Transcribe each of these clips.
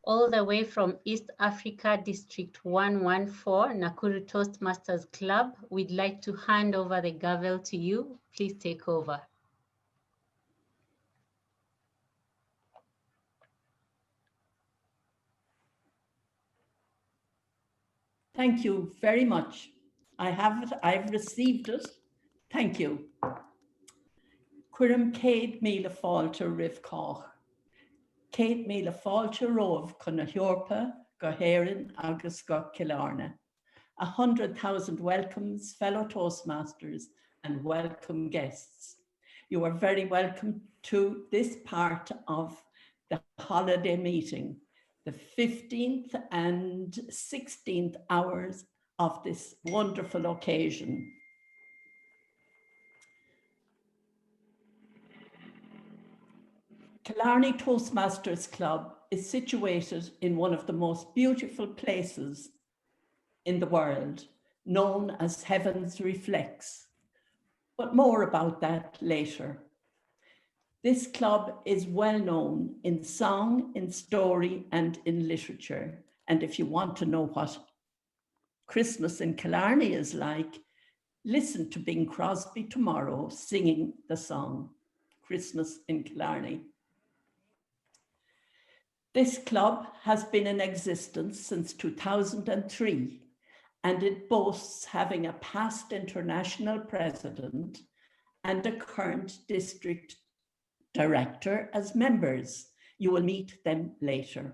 all the way from East Africa District 114, Nakuru Toastmasters Club. We'd like to hand over the gavel to you. Please take over. Thank you very much. I have it, I've received it. Thank you. Cuireann céad míle fáilte ribhách. Céad míle fáilte romh chun na Heorpa, go Héireann agus go Killarney. 100,000 welcomes, fellow Toastmasters, and welcome guests. You are very welcome to this part of the holiday meeting, the 15th and 16th hours of this wonderful occasion. Killarney Toastmasters Club is situated in one of the most beautiful places in the world, known as Heaven's Reflex. But more about that later. This club is well known in song, in story, and in literature. And if you want to know what Christmas in Killarney is like, listen to Bing Crosby tomorrow singing the song, Christmas in Killarney. This club has been in existence since 2003, and it boasts having a past international president and a current district director as members. You will meet them later.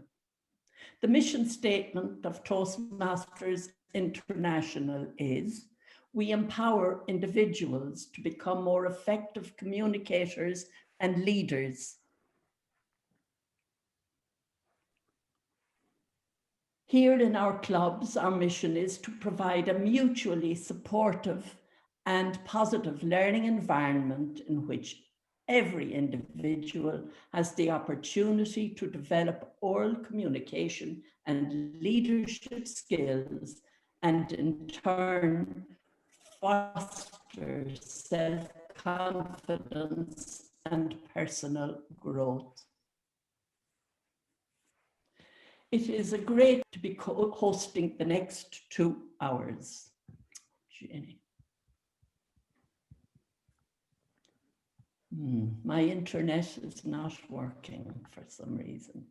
The mission statement of Toastmasters International is, we empower individuals to become more effective communicators and leaders. Here in our clubs, our mission is to provide a mutually supportive and positive learning environment in which every individual has the opportunity to develop oral communication and leadership skills, and in turn foster self-confidence and personal growth. It is a great to be hosting the next 2 hours. Jenny. My internet is not working for some reason.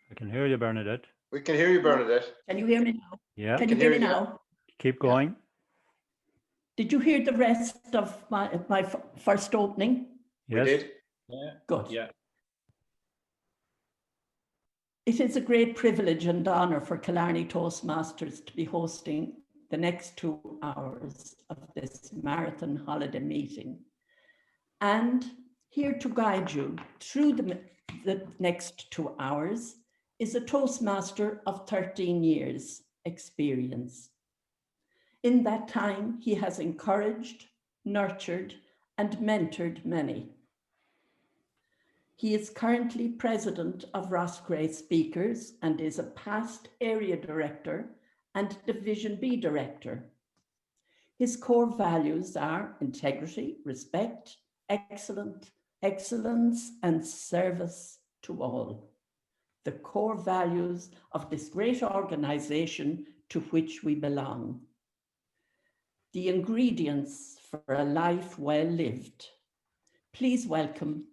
I can hear you, Bernadette. We can hear you, Bernadette. Can you hear me now? Yeah. Can you hear me now? Keep going. Did you hear the rest of my first opening? Yes. We did. Yeah. Good. Yeah. It is a great privilege and honor for Killarney Toastmasters to be hosting the next 2 hours of this marathon holiday meeting. And here to guide you through the next 2 hours is a Toastmaster of 13 years experience. In that time, he has encouraged, nurtured, and mentored many. He is currently president of Roscrea Speakers and is a past area director and Division B director. His core values are integrity, respect, excellence, and service to all. The core values of this great organization to which we belong. The ingredients for a life well lived. Please welcome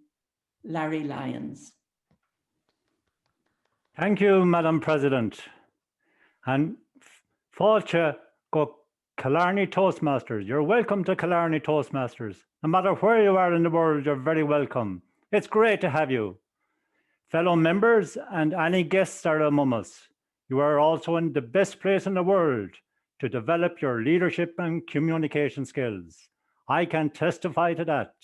Larry Lyons. Thank you, Madam President. And Fáilte go Killarney Toastmasters. You're welcome to Killarney Toastmasters. No matter where you are in the world, you're very welcome. It's great to have you. Fellow members and any guests are among us. You are also in the best place in the world to develop your leadership and communication skills. I can testify to that.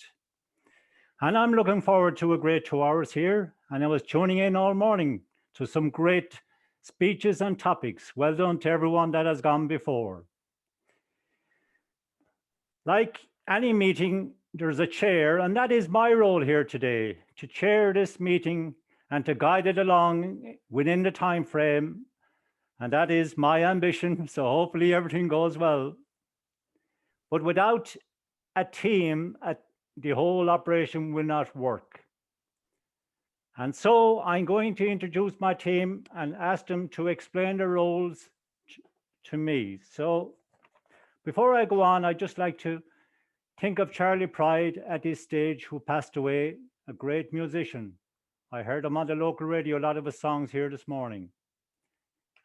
And I'm looking forward to a great 2 hours here. And I was tuning in all morning to some great speeches and topics. Well done to everyone that has gone before. Like any meeting, there's a chair, and that is my role here today, to chair this meeting and to guide it along within the time frame. And that is my ambition, so hopefully everything goes well. But without a team, the whole operation will not work. And so I'm going to introduce my team and ask them to explain their roles to me. So before I go on, I'd just like to think of Charlie Pride at this stage, who passed away, a great musician. I heard him on the local radio, a lot of his songs here this morning.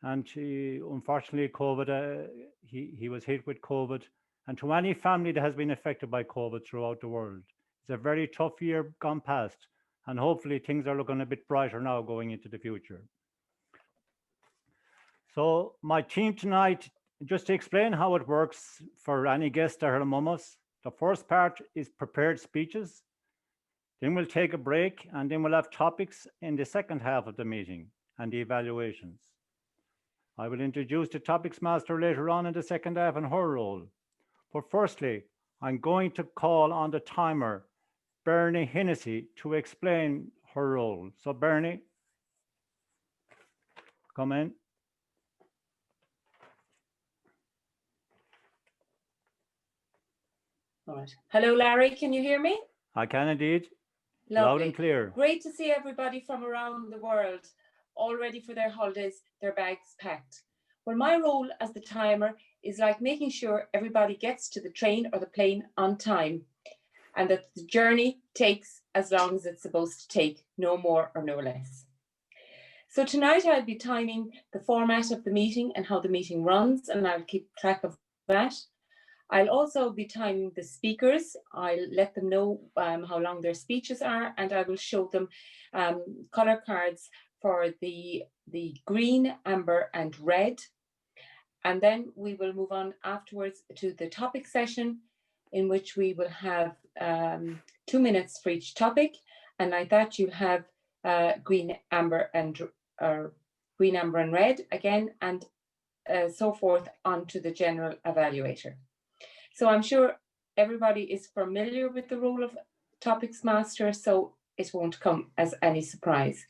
And unfortunately, COVID, he was hit with COVID. And to any family that has been affected by COVID throughout the world, it's a very tough year gone past. And hopefully things are looking a bit brighter now going into the future. So my team tonight, just to explain how it works for any guests that are among us, the first part is prepared speeches. Then we'll take a break, and then we'll have topics in the second half of the meeting and the evaluations. I will introduce the topics master later on in the second half and her role. But firstly, I'm going to call on the timer, Bernie Hennessy, to explain her role. So Bernie, come in. All right. Hello, Larry. Can you hear me? I can indeed. Lovely. Loud and clear. Great to see everybody from around the world, all ready for their holidays, their bags packed. Well, my role as the timer is like making sure everybody gets to the train or the plane on time, and that the journey takes as long as it's supposed to take, no more or no less. So tonight I'll be timing the format of the meeting and how the meeting runs, and I'll keep track of that. I'll also be timing the speakers. I'll let them know how long their speeches are, and I will show them colour cards for the green, amber and red. And then we will move on afterwards to the topic session, in which we will have 2 minutes for each topic. And like that, you'll have green, amber and red again, and so forth onto the general evaluator. So I'm sure everybody is familiar with the role of topics master, so it won't come as any surprise.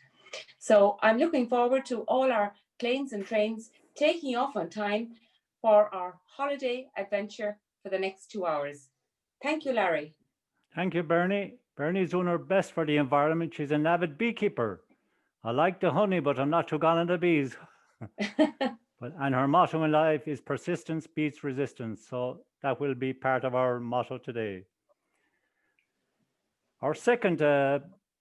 So I'm looking forward to all our planes and trains taking off on time for our holiday adventure for the next 2 hours. Thank you, Larry. Thank you, Bernie. Bernie's doing her best for the environment. She's an avid beekeeper. I like the honey, but I'm not too gone on the bees. And her motto in life is persistence beats resistance. So that will be part of our motto today. Our second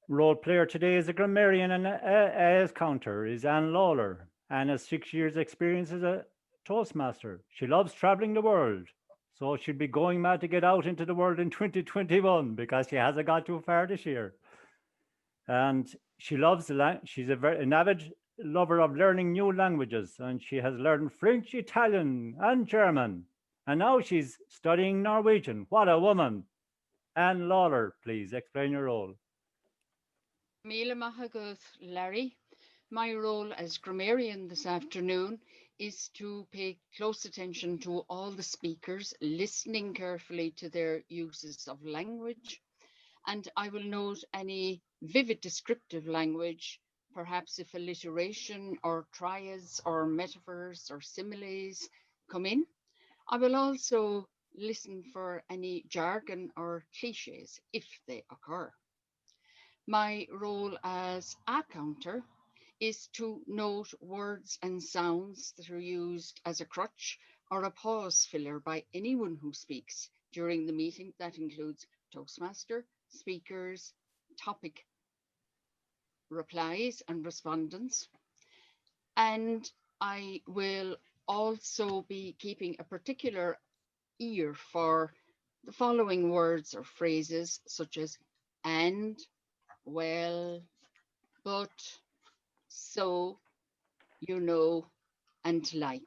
role player today is a grammarian and as counter is Anne Lawler. Anne has 6 years experience as a Toastmaster. She loves traveling the world. So she'll be going mad to get out into the world in 2021 because she hasn't got too far this year. And she loves she's an avid lover of learning new languages, and she has learned French, Italian and German, and now she's studying Norwegian. What a woman. Anne Lawler, please explain your role. Míle maith agóid, Larry. My role as grammarian this afternoon is to pay close attention to all the speakers, listening carefully to their uses of language, and I will note any vivid descriptive language, perhaps if alliteration or triads or metaphors or similes come in. I will also listen for any jargon or cliches if they occur. My role as a counter is to note words and sounds that are used as a crutch or a pause filler by anyone who speaks during the meeting. That includes Toastmaster, speakers, topic replies and respondents. And I will also be keeping a particular ear for the following words or phrases such as and, well, but, so, you know, and like.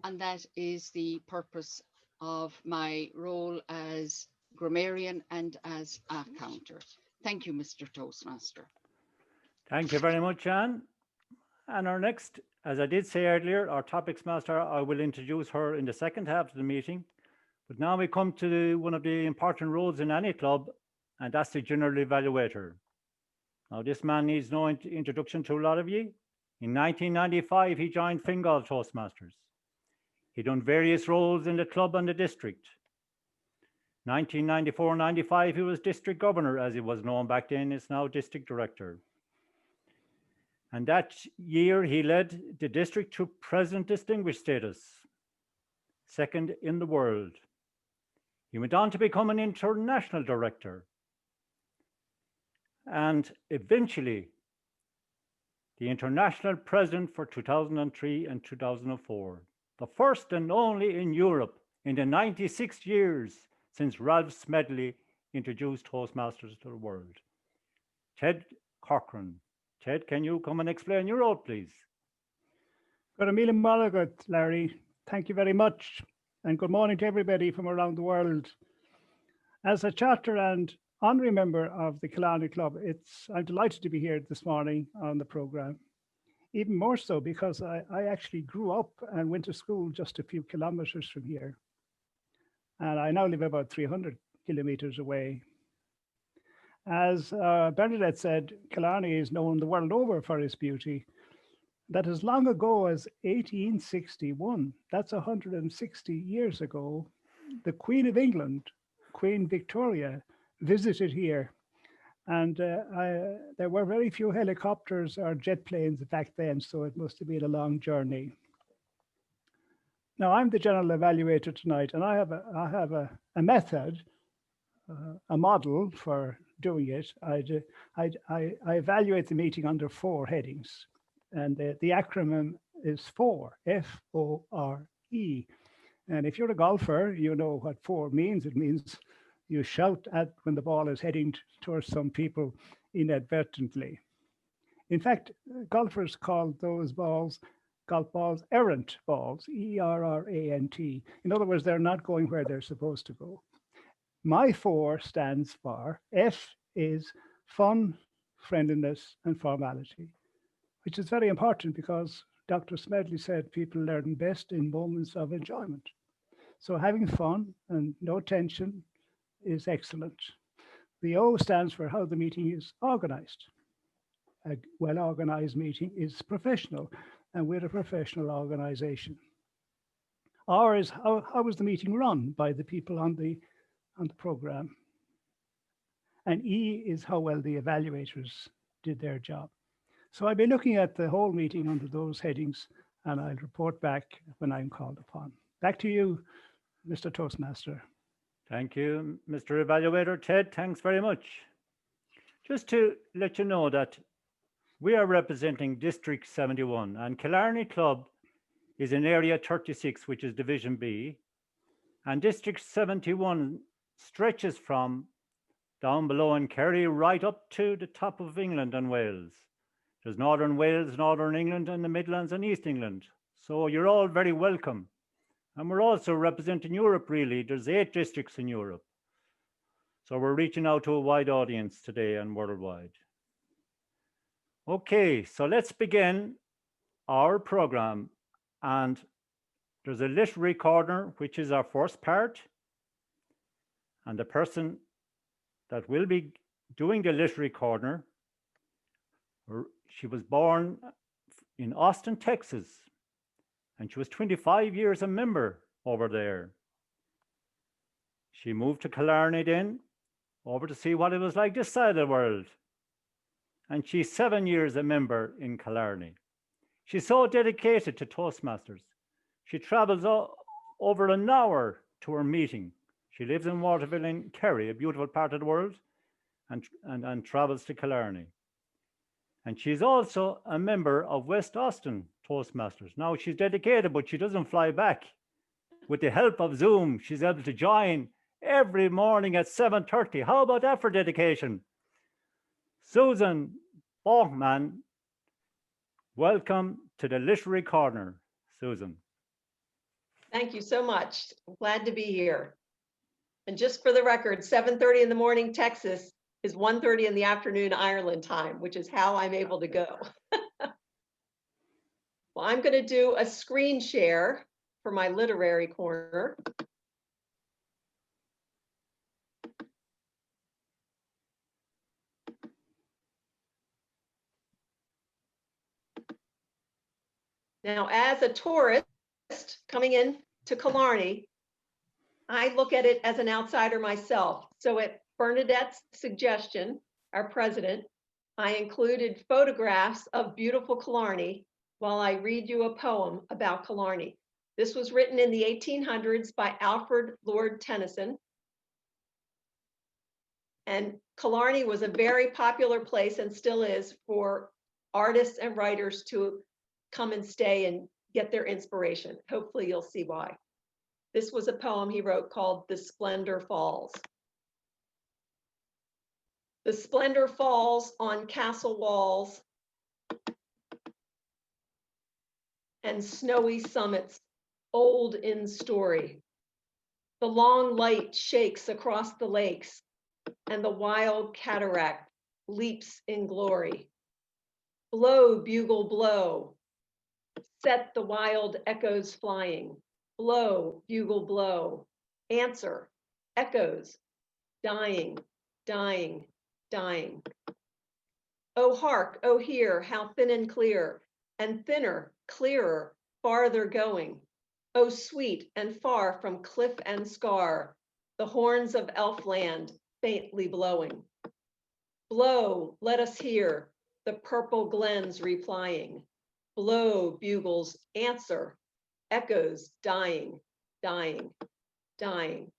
And that is the purpose of my role as grammarian and as a counter. Thank you, Mr. Toastmaster. Thank you very much, Anne. And our next, as I did say earlier, our topics master, I will introduce her in the second half of the meeting. But now we come to one of the important roles in any club, and that's the general evaluator. Now, this man needs no introduction to a lot of you. In 1995, he joined Fingal Toastmasters. He done various roles in the club and the district. 1994-95, he was district governor, as he was known back then. It's now district director. And that year, he led the district to President Distinguished status, second in the world. He went on to become an international director and eventually the international president for 2003 and 2004, the first and only in Europe in the 96 years since Ralph Smedley introduced Toastmasters to the world. Ted Corcoran. Ted, can you come and explain your role, please? Larry. Thank you very much. And good morning to everybody from around the world. As a charter and honorary member of the Killarney Club, I'm delighted to be here this morning on the programme. Even more so because I actually grew up and went to school just a few kilometres from here. And I now live about 300 kilometres away. As Bernadette said, Killarney is known the world over for its beauty. That as long ago as 1861, that's 160 years ago, the Queen of England, Queen Victoria, visited here. And there were very few helicopters or jet planes back then, so it must have been a long journey. Now, I'm the general evaluator tonight, and I have a method, a model for doing it. I evaluate the meeting under 4 headings, and the acronym is FORE, F-O-R-E. And if you're a golfer, you know what 4 means. It means you shout at when the ball is heading towards some people inadvertently. In fact, golfers call those balls, golf balls, errant balls, E-R-R-A-N-T. In other words, they're not going where they're supposed to go. My 4 stands for, F is fun, friendliness, and formality, which is very important because Dr. Smedley said people learn best in moments of enjoyment. So having fun and no tension is excellent. The O stands for how the meeting is organized. A well-organized meeting is professional, and we're a professional organization. R is how was the meeting run by the people on the program. And E is how well the evaluators did their job. So I'll be looking at the whole meeting under those headings, and I'll report back when I'm called upon. Back to you, Mr. Toastmaster. Thank you, Mr. Evaluator. Ted, thanks very much. Just to let you know that we are representing District 71, and Killarney Club is in Area 36, which is Division B, and District 71 stretches from down below in Kerry right up to the top of England and Wales. There's Northern Wales, Northern England, and the Midlands and East England. So you're all very welcome. And we're also representing Europe, really. There's 8 districts in Europe. So we're reaching out to a wide audience today and worldwide. Okay, so let's begin our program. And there's a literary corner, which is our first part. And the person that will be doing the literary corner, she was born in Austin, Texas, and she was 25 years a member over there. She moved to Killarney then, over to see what it was like this side of the world. And she's 7 years a member in Killarney. She's so dedicated to Toastmasters. She travels over an hour to her meeting. She lives in Waterville in Kerry, a beautiful part of the world, and travels to Killarney. And she's also a member of West Austin Toastmasters. Now she's dedicated, but she doesn't fly back. With the help of Zoom, she's able to join every morning at 7:30. How about that for dedication? Susan Bachman, welcome to the Literary Corner. Susan. Thank you so much. I'm glad to be here. And just for the record, 7:30 in the morning, Texas, is 1:30 in the afternoon Ireland time, which is how I'm able to go. Well, I'm going to do a screen share for my literary corner. Now, as a tourist coming in to Killarney, I look at it as an outsider myself. So at Bernadette's suggestion, our president, I included photographs of beautiful Killarney while I read you a poem about Killarney. This was written in the 1800s by Alfred Lord Tennyson. And Killarney was a very popular place and still is for artists and writers to come and stay and get their inspiration. Hopefully you'll see why. This was a poem he wrote called The Splendor Falls. The splendor falls on castle walls and snowy summits, old in story. The long light shakes across the lakes, and the wild cataract leaps in glory. Blow, bugle, blow. Set the wild echoes flying. Blow, bugle, blow. Answer, echoes, dying, dying, dying. Oh, hark, oh, hear, how thin and clear, and thinner, clearer, farther going. Oh, sweet and far from cliff and scar, the horns of Elfland faintly blowing. Blow, let us hear, the purple glens replying. Blow, bugles, answer, echoes dying, dying, dying.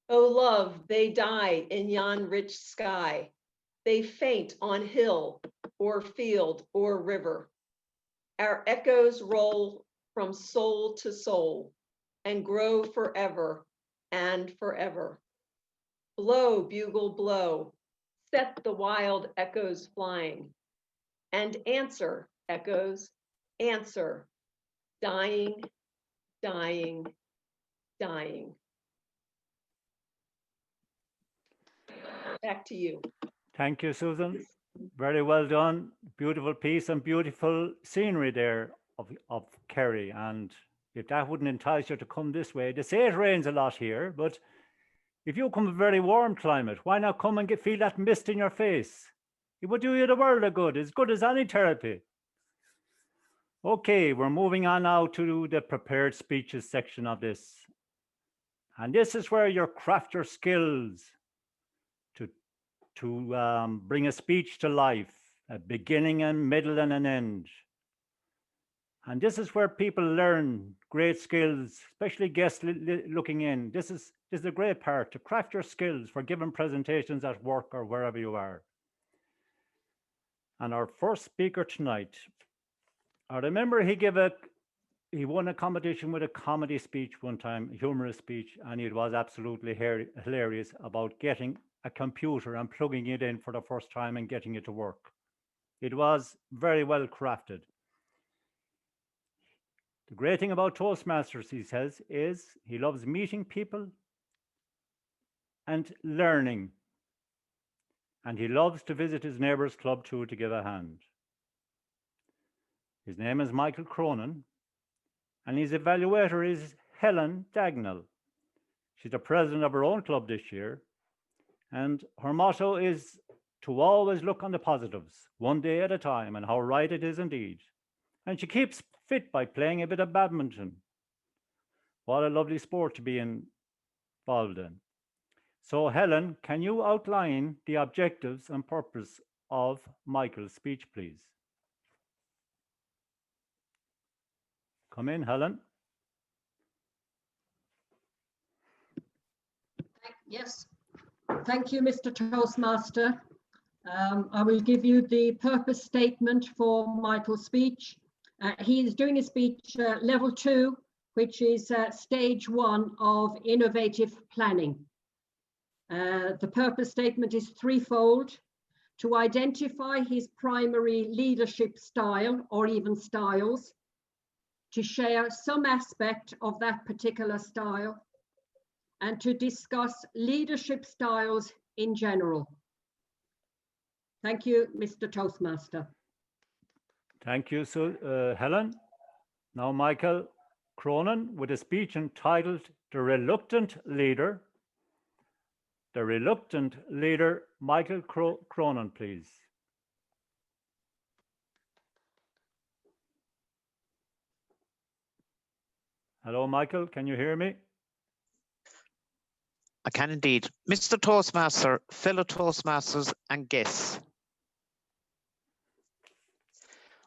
Oh, love, they die in yon rich sky. They faint on hill or field or river. Our echoes roll from soul to soul and grow forever and forever. Blow, bugle, blow, set the wild echoes flying, and answer, echoes, answer, dying, dying, dying. Back to you. Thank you, Susan. Very well done. Beautiful piece and beautiful scenery there of Kerry. And if that wouldn't entice you to come this way, they say it rains a lot here, but if you come a very warm climate, why not come and feel that mist in your face? It would do you the world of good, as good as any therapy. Okay, we're moving on now to the prepared speeches section of this. And this is where you craft your skills to bring a speech to life, a beginning and middle and an end. And this is where people learn great skills, especially guests looking in. This is a great part, to craft your skills for giving presentations at work or wherever you are. And our first speaker tonight, I remember he won a competition with a comedy speech one time, a humorous speech, and it was absolutely hilarious about getting a computer and plugging it in for the first time and getting it to work. It was very well crafted. The great thing about Toastmasters, he says, is he loves meeting people and learning. And he loves to visit his neighbour's club too to give a hand. His name is Michael Cronin, and his evaluator is Helen Dagnall. She's the president of her own club this year, and her motto is to always look on the positives, one day at a time, and how right it is indeed. And she keeps fit by playing a bit of badminton. What a lovely sport to be involved in. So Helen, can you outline the objectives and purpose of Michael's speech, please? Come in, Helen. Yes, thank you, Mr. Toastmaster. I will give you the purpose statement for Michael's speech. He is doing a speech level 2, which is stage 1 of innovative planning. The purpose statement is threefold: to identify his primary leadership style or even styles, to share some aspect of that particular style, and to discuss leadership styles in general. Thank you, Mr. Toastmaster. Thank you, Helen. Now, Michael Cronin with a speech entitled The Reluctant Leader. The Reluctant Leader, Michael Cronin, please. Hello, Michael, can you hear me? I can indeed. Mr. Toastmaster, fellow Toastmasters and guests.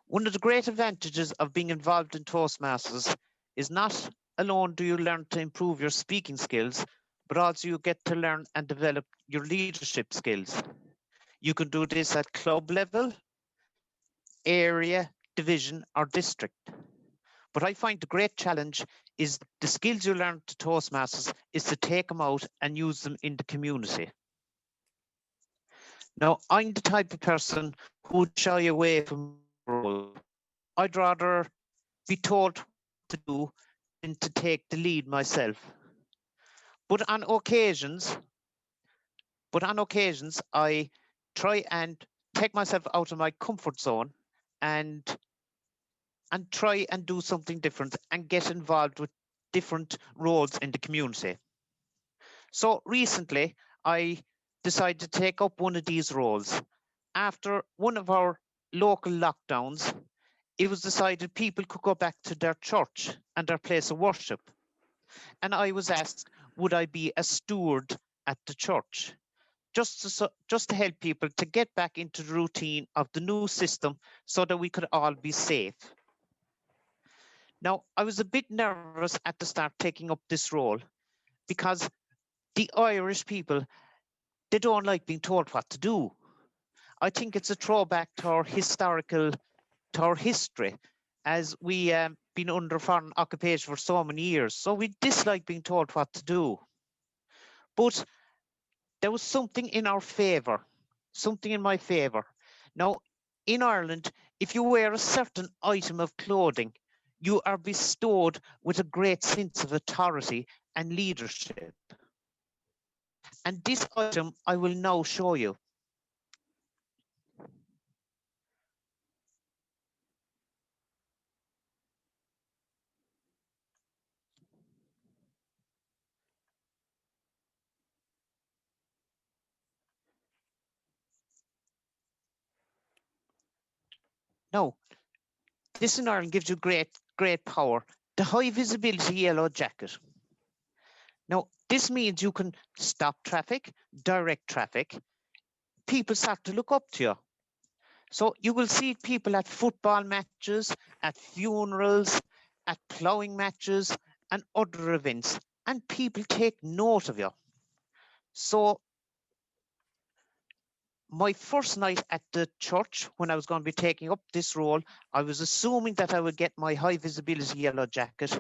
One of the great advantages of being involved in Toastmasters is not alone do you learn to improve your speaking skills, but also you get to learn and develop your leadership skills. You can do this at club level, area, division, or district. But I find the great challenge is the skills you learn to Toastmasters is to take them out and use them in the community. Now, I'm the type of person who would shy away from role. I'd rather be told what to do than to take the lead myself. But on occasions, I try and take myself out of my comfort zone and try and do something different and get involved with different roles in the community. So recently, I decided to take up one of these roles. After one of our local lockdowns, it was decided people could go back to their church and their place of worship. And I was asked, would I be a steward at the church? Just to help people to get back into the routine of the new system so that we could all be safe. Now, I was a bit nervous at the start taking up this role because the Irish people, they don't like being told what to do. I think it's a throwback to our history, as we been under foreign occupation for so many years. So we dislike being told what to do. But there was something in our favour, something in my favour. Now, in Ireland, if you wear a certain item of clothing, you are bestowed with a great sense of authority and leadership. And this item I will now show you. Now, this in Ireland gives you great power. The high visibility yellow jacket. Now, this means you can stop traffic, direct traffic. People start to look up to you. So you will see people at football matches, at funerals, at ploughing matches, and other events, and people take note of you. So my first night at the church, when I was going to be taking up this role, I was assuming that I would get my high visibility yellow jacket,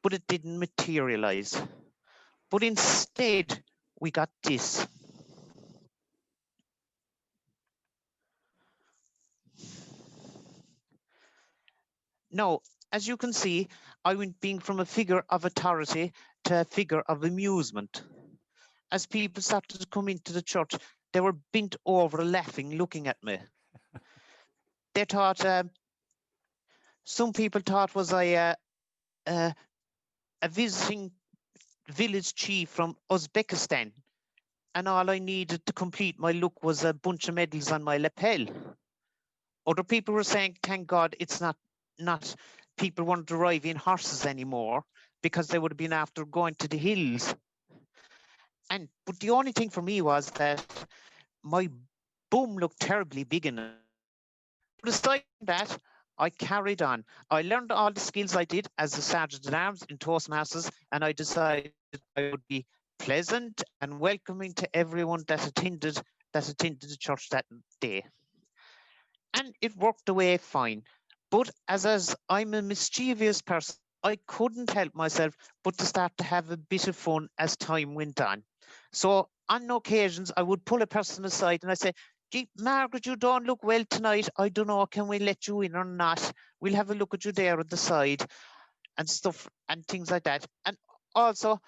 but it didn't materialize. But instead, we got this. Now, as you can see, I went being from a figure of authority to a figure of amusement. As people started to come into the church, they were bent over laughing, looking at me. They thought, some people thought was I a visiting village chief from Uzbekistan, and all I needed to complete my look was a bunch of medals on my lapel. Other people were saying, thank God it's not people weren't driving horses anymore, because they would have been after going to the hills. But the only thing for me was that my bum looked terribly big in it. But aside from that, I carried on. I learned all the skills I did as a Sergeant at Arms in Toastmasters, and I decided I would be pleasant and welcoming to everyone that attended the church that day. And it worked away fine. But as I'm a mischievous person, I couldn't help myself but to start to have a bit of fun as time went on. So on occasions, I would pull a person aside and I say, gee, Margaret, you don't look well tonight. I don't know, can we let you in or not? We'll have a look at you there at the side and stuff and things like that. And also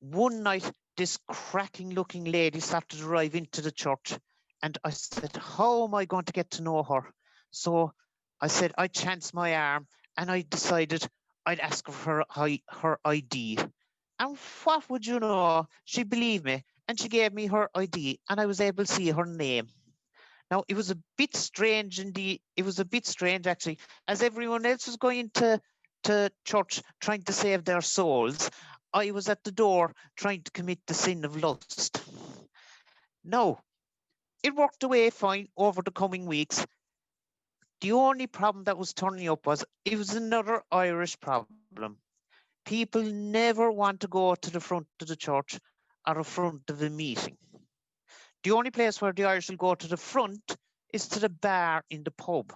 one night, this cracking looking lady started to arrive into the church, and I said, how am I going to get to know her? So I said, I chanced my arm and I decided I'd ask her for her ID. And what would you know? She believed me and she gave me her ID, and I was able to see her name. Now, it was a bit strange indeed. It was a bit strange, actually, as everyone else was going to church trying to save their souls. I was at the door trying to commit the sin of lust. No, it worked away fine over the coming weeks. The only problem that was turning up was it was another Irish problem. People never want to go to the front of the church or the front of a meeting. The only place where the Irish will go to the front is to the bar in the pub.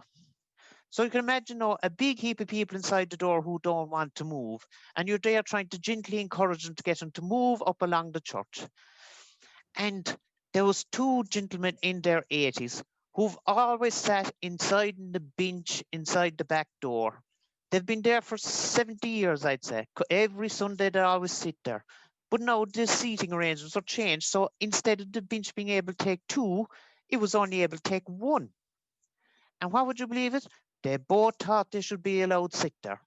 So you can imagine a big heap of people inside the door who don't want to move, and you're there trying to gently encourage them to get them to move up along the church. And there was two gentlemen in their 80s who've always sat inside the bench inside the back door. They've been there for 70 years, I'd say. Every Sunday they always sit there. But now the seating arrangements are changed. So instead of the bench being able to take two, it was only able to take one. And what would you believe it? They both thought they should be allowed to sit there.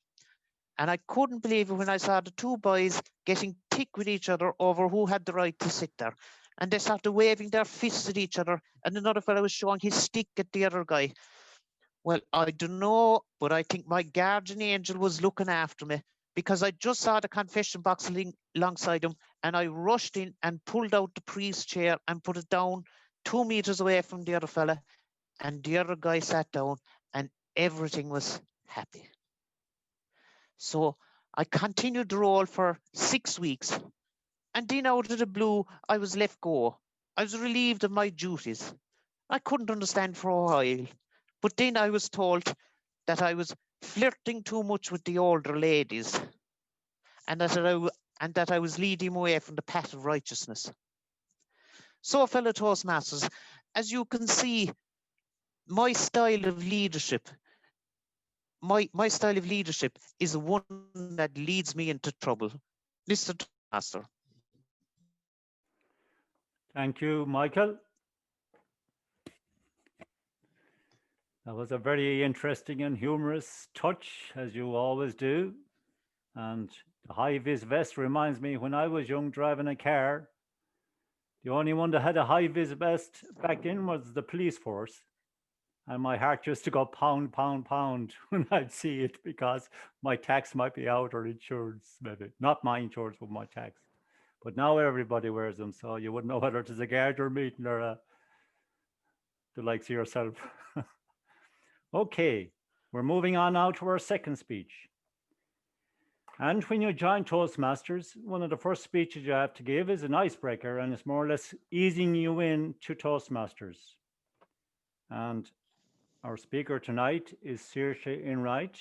And I couldn't believe it when I saw the two boys getting thick with each other over who had the right to sit there. And they started waving their fists at each other. And another fellow was showing his stick at the other guy. Well, I don't know, but I think my guardian angel was looking after me, because I just saw the confession box alongside him, and I rushed in and pulled out the priest's chair and put it down 2 meters away from the other fella. And the other guy sat down and everything was happy. So I continued the role for 6 weeks. And then out of the blue, I was let go. I was relieved of my duties. I couldn't understand for a while. But then I was told that I was flirting too much with the older ladies, and that I was leading them away from the path of righteousness. So, fellow Toastmasters, as you can see, my style of leadership, my style of leadership is one that leads me into trouble. Mr. Toastmaster. Thank you, Michael. That was a very interesting and humorous touch, as you always do. And the high-vis vest reminds me, when I was young driving a car, the only one that had a high-vis vest back then was the police force. And my heart used to go pound, pound, pound when I'd see it, because my tax might be out, or insurance, maybe. Not my insurance, but my tax. But now everybody wears them, so you wouldn't know whether it's a guard or meeting or the likes of yourself. Okay, we're moving on now to our second speech. And when you join Toastmasters, one of the first speeches you have to give is an icebreaker, and it's more or less easing you in to Toastmasters. And our speaker tonight is Saoirse Enright.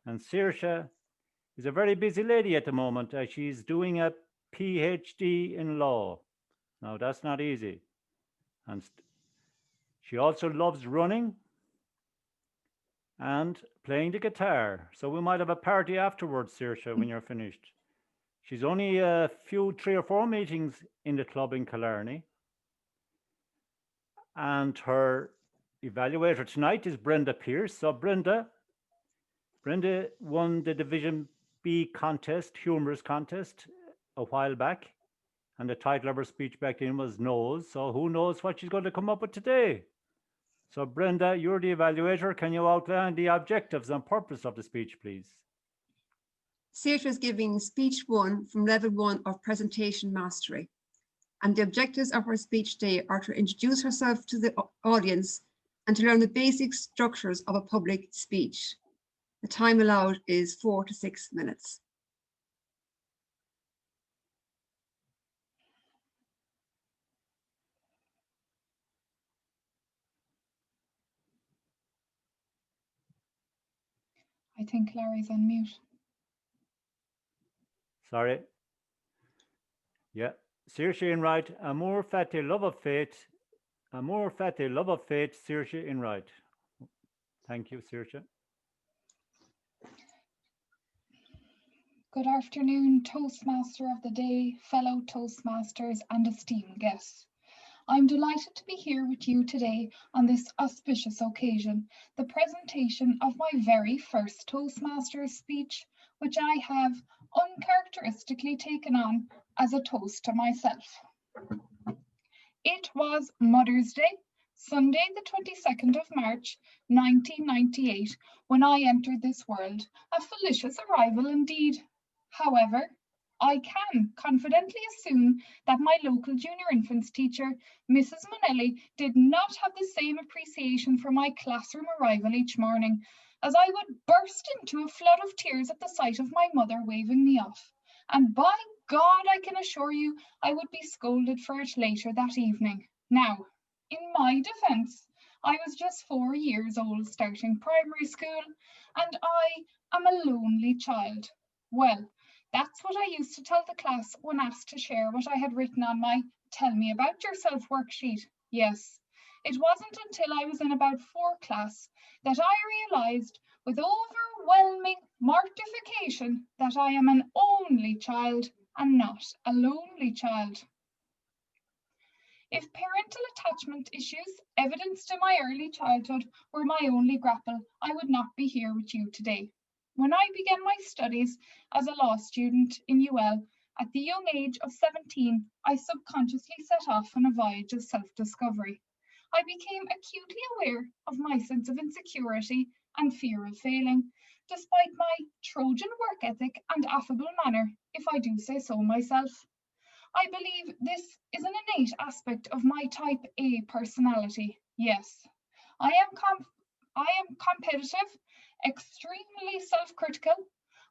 And Saoirse is a very busy lady at the moment, as she's doing a PhD in law. Now, that's not easy. And she also loves running and playing the guitar. So we might have a party afterwards, Saoirse, when you're finished. She's only a few 3 or 4 meetings in the club in Killarney. And her evaluator tonight is Brenda Pierce. So Brenda won the Division B contest, humorous contest, a while back. And the title of her speech back then was Nose. So who knows what she's going to come up with today? So Brenda, you're the evaluator. Can you outline the objectives and purpose of the speech, please? Saoirse is giving speech 1 from level 1 of presentation mastery. And the objectives of her speech today are to introduce herself to the audience and to learn the basic structures of a public speech. The time allowed is 4 to 6 minutes. I think Larry's on mute. Sorry. Yeah. Saoirse Enright, Amor Fati, love of faith. Amor Fati, love of faith, Saoirse Enright. Thank you, Saoirse. Good afternoon, Toastmaster of the day, fellow Toastmasters and esteemed guests. I'm delighted to be here with you today on this auspicious occasion, the presentation of my very first Toastmasters speech, which I have uncharacteristically taken on as a toast to myself. It was Mother's Day, Sunday the 22nd of March, 1998, when I entered this world, a felicitous arrival indeed. However, I can confidently assume that my local junior infants teacher, Mrs. Manelli, did not have the same appreciation for my classroom arrival each morning, as I would burst into a flood of tears at the sight of my mother waving me off. And by God, I can assure you, I would be scolded for it later that evening. Now, in my defence, I was just 4 years old starting primary school, and I am a lonely child. Well, that's what I used to tell the class when asked to share what I had written on my Tell Me About Yourself worksheet. Yes, it wasn't until I was in about 4th class that I realised with overwhelming mortification that I am an only child and not a lonely child. If parental attachment issues evidenced in my early childhood were my only grapple, I would not be here with you today. When I began my studies as a law student in UL at the young age of 17, I subconsciously set off on a voyage of self-discovery. I became acutely aware of my sense of insecurity and fear of failing, despite my Trojan work ethic and affable manner, if I do say so myself. I believe this is an innate aspect of my type A personality. Yes, I am competitive, extremely self-critical.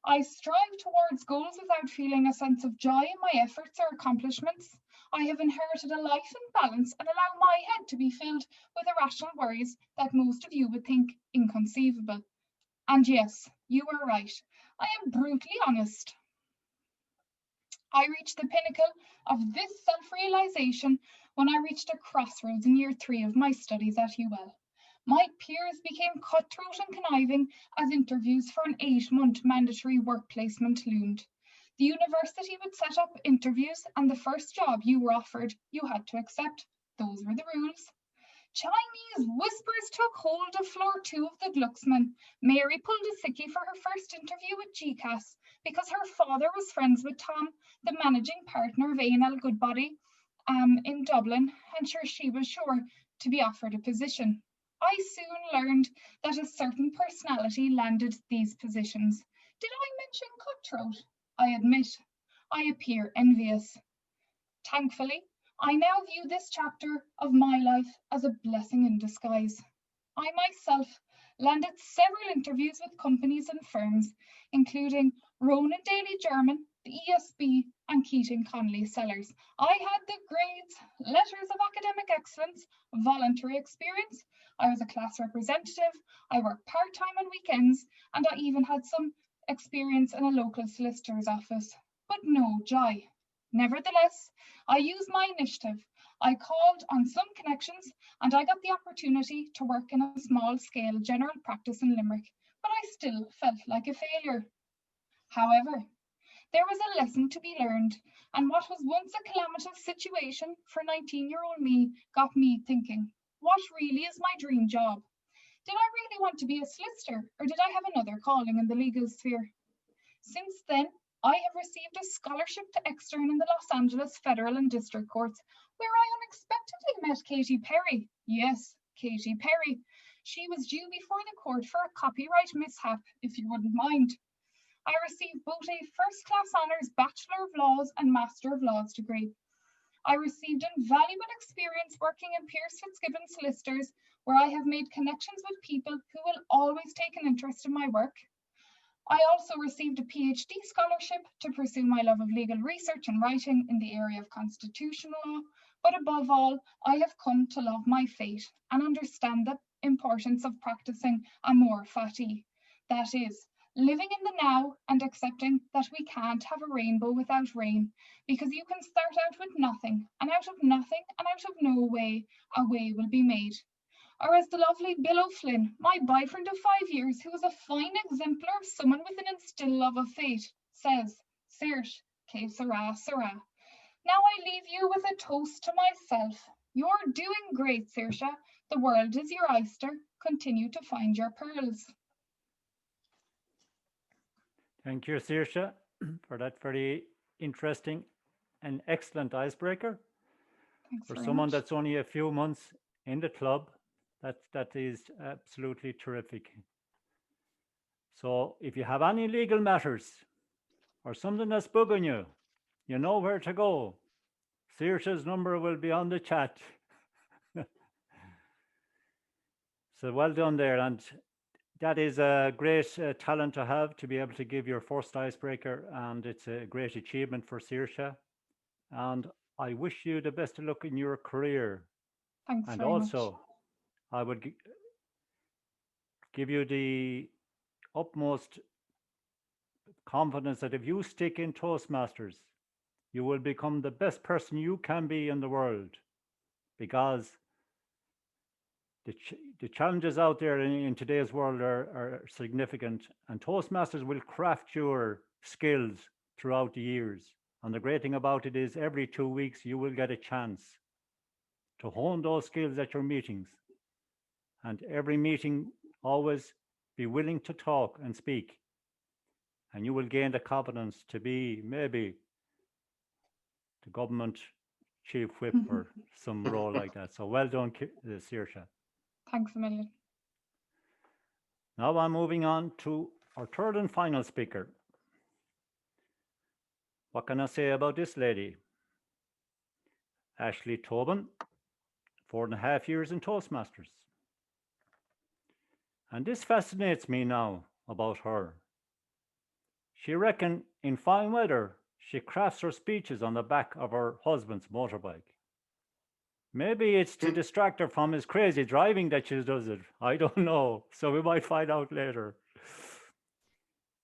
I strive towards goals without feeling a sense of joy in my efforts or accomplishments. I have inherited a life in balance and allow my head to be filled with irrational worries that most of you would think inconceivable. And yes, you are right. I am brutally honest. I reached the pinnacle of this self-realization when I reached a crossroads in year 3 of my studies at UL. My peers became cutthroat and conniving as interviews for an 8-month mandatory work placement loomed. The university would set up interviews, and the first job you were offered, you had to accept. Those were the rules. Chinese whispers took hold of floor 2 of the Glucksman. Mary pulled a sickie for her first interview with GCAS because her father was friends with Tom, the managing partner of A&L Goodbody in Dublin, and she was sure to be offered a position. I soon learned that a certain personality landed these positions. Did I mention cutthroat? I admit, I appear envious. Thankfully, I now view this chapter of my life as a blessing in disguise. I myself landed several interviews with companies and firms, including Ronan Daly German, the ESB, and Keating Conley Sellers. I had the grades, letters of academic excellence, voluntary experience. I was a class representative. I worked part-time on weekends, and I even had some experience in a local solicitor's office. But no joy. Nevertheless, I used my initiative. I called on some connections and I got the opportunity to work in a small-scale general practice in Limerick, but I still felt like a failure. However, there was a lesson to be learned, and what was once a calamitous situation for 19-year-old me got me thinking, what really is my dream job? Did I really want to be a solicitor, or did I have another calling in the legal sphere? Since then, I have received a scholarship to extern in the Los Angeles Federal and District Courts, where I unexpectedly met Katie Perry. Yes, Katie Perry. She was due before the court for a copyright mishap, if you wouldn't mind. I received both a first-class honours Bachelor of Laws and Master of Laws degree. I received invaluable experience working in Pierce Fitzgibbon Solicitors, where I have made connections with people who will always take an interest in my work. I also received a PhD scholarship to pursue my love of legal research and writing in the area of constitutional law, but above all, I have come to love my fate and understand the importance of practicing amor fati, that is, living in the now and accepting that we can't have a rainbow without rain, because you can start out with nothing, and out of nothing and out of no way, a way will be made. Or as the lovely Bill O'Flynn, my boyfriend of 5 years, who is a fine exemplar of someone with an instilled love of fate, says, Sirt, que sera, sera. Now I leave you with a toast to myself. You're doing great, Saoirse. The world is your oyster. Continue to find your pearls. Thank you, Saoirse, for that very interesting and excellent icebreaker. Thanks For very someone much. that's only a few months in the club, that is absolutely terrific. So if you have any legal matters or something that's bugging you, you know where to go. Saoirse's number will be on the chat. So well done there. And that is a great talent to have, to be able to give your first icebreaker. And it's a great achievement for Saoirse. And I wish you the best of luck in your career. Thanks And very much. also, I would give you the utmost confidence that if you stick in Toastmasters, you will become the best person you can be in the world, because the challenges out there in today's world are significant, and Toastmasters will craft your skills throughout the years. And the great thing about it is every 2 weeks you will get a chance to hone those skills at your meetings. And every meeting, always be willing to talk and speak. And you will gain the confidence to be maybe the government chief whip or some role like that. So well done, Saoirse. Thanks a million. Now I'm moving on to our third and final speaker. What can I say about this lady? Ashley Tobin, 4.5 years in Toastmasters. And this fascinates me now about her. She reckon in fine weather, she crafts her speeches on the back of her husband's motorbike. Maybe it's to distract her from his crazy driving that she does it. I don't know. So we might find out later.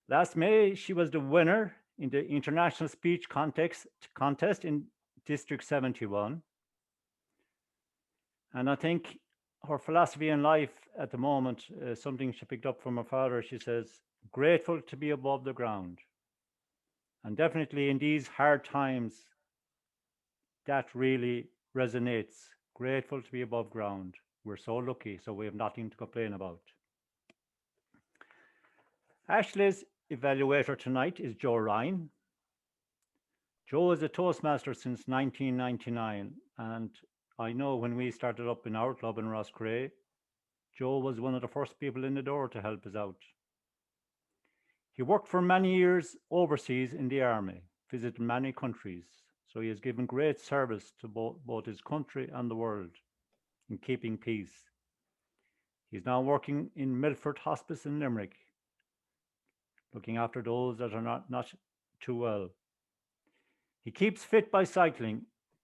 Last May, she was the winner in the International Speech Contest in District 71. And I think her philosophy in life at the moment is something she picked up from her father. She says, grateful to be above the ground. And definitely in these hard times, that really resonates. Grateful to be above ground. We're so lucky, so we have nothing to complain about. Ashley's evaluator tonight is Joe Ryan. Joe is a Toastmaster since 1999, and I know when we started up in our club in Roscrea, Joe was one of the first people in the door to help us out. He worked for many years overseas in the army, visited many countries, so he has given great service to both his country and the world in keeping peace. He's now working in Milford Hospice in Limerick, looking after those that are not too well. He keeps fit by cycling,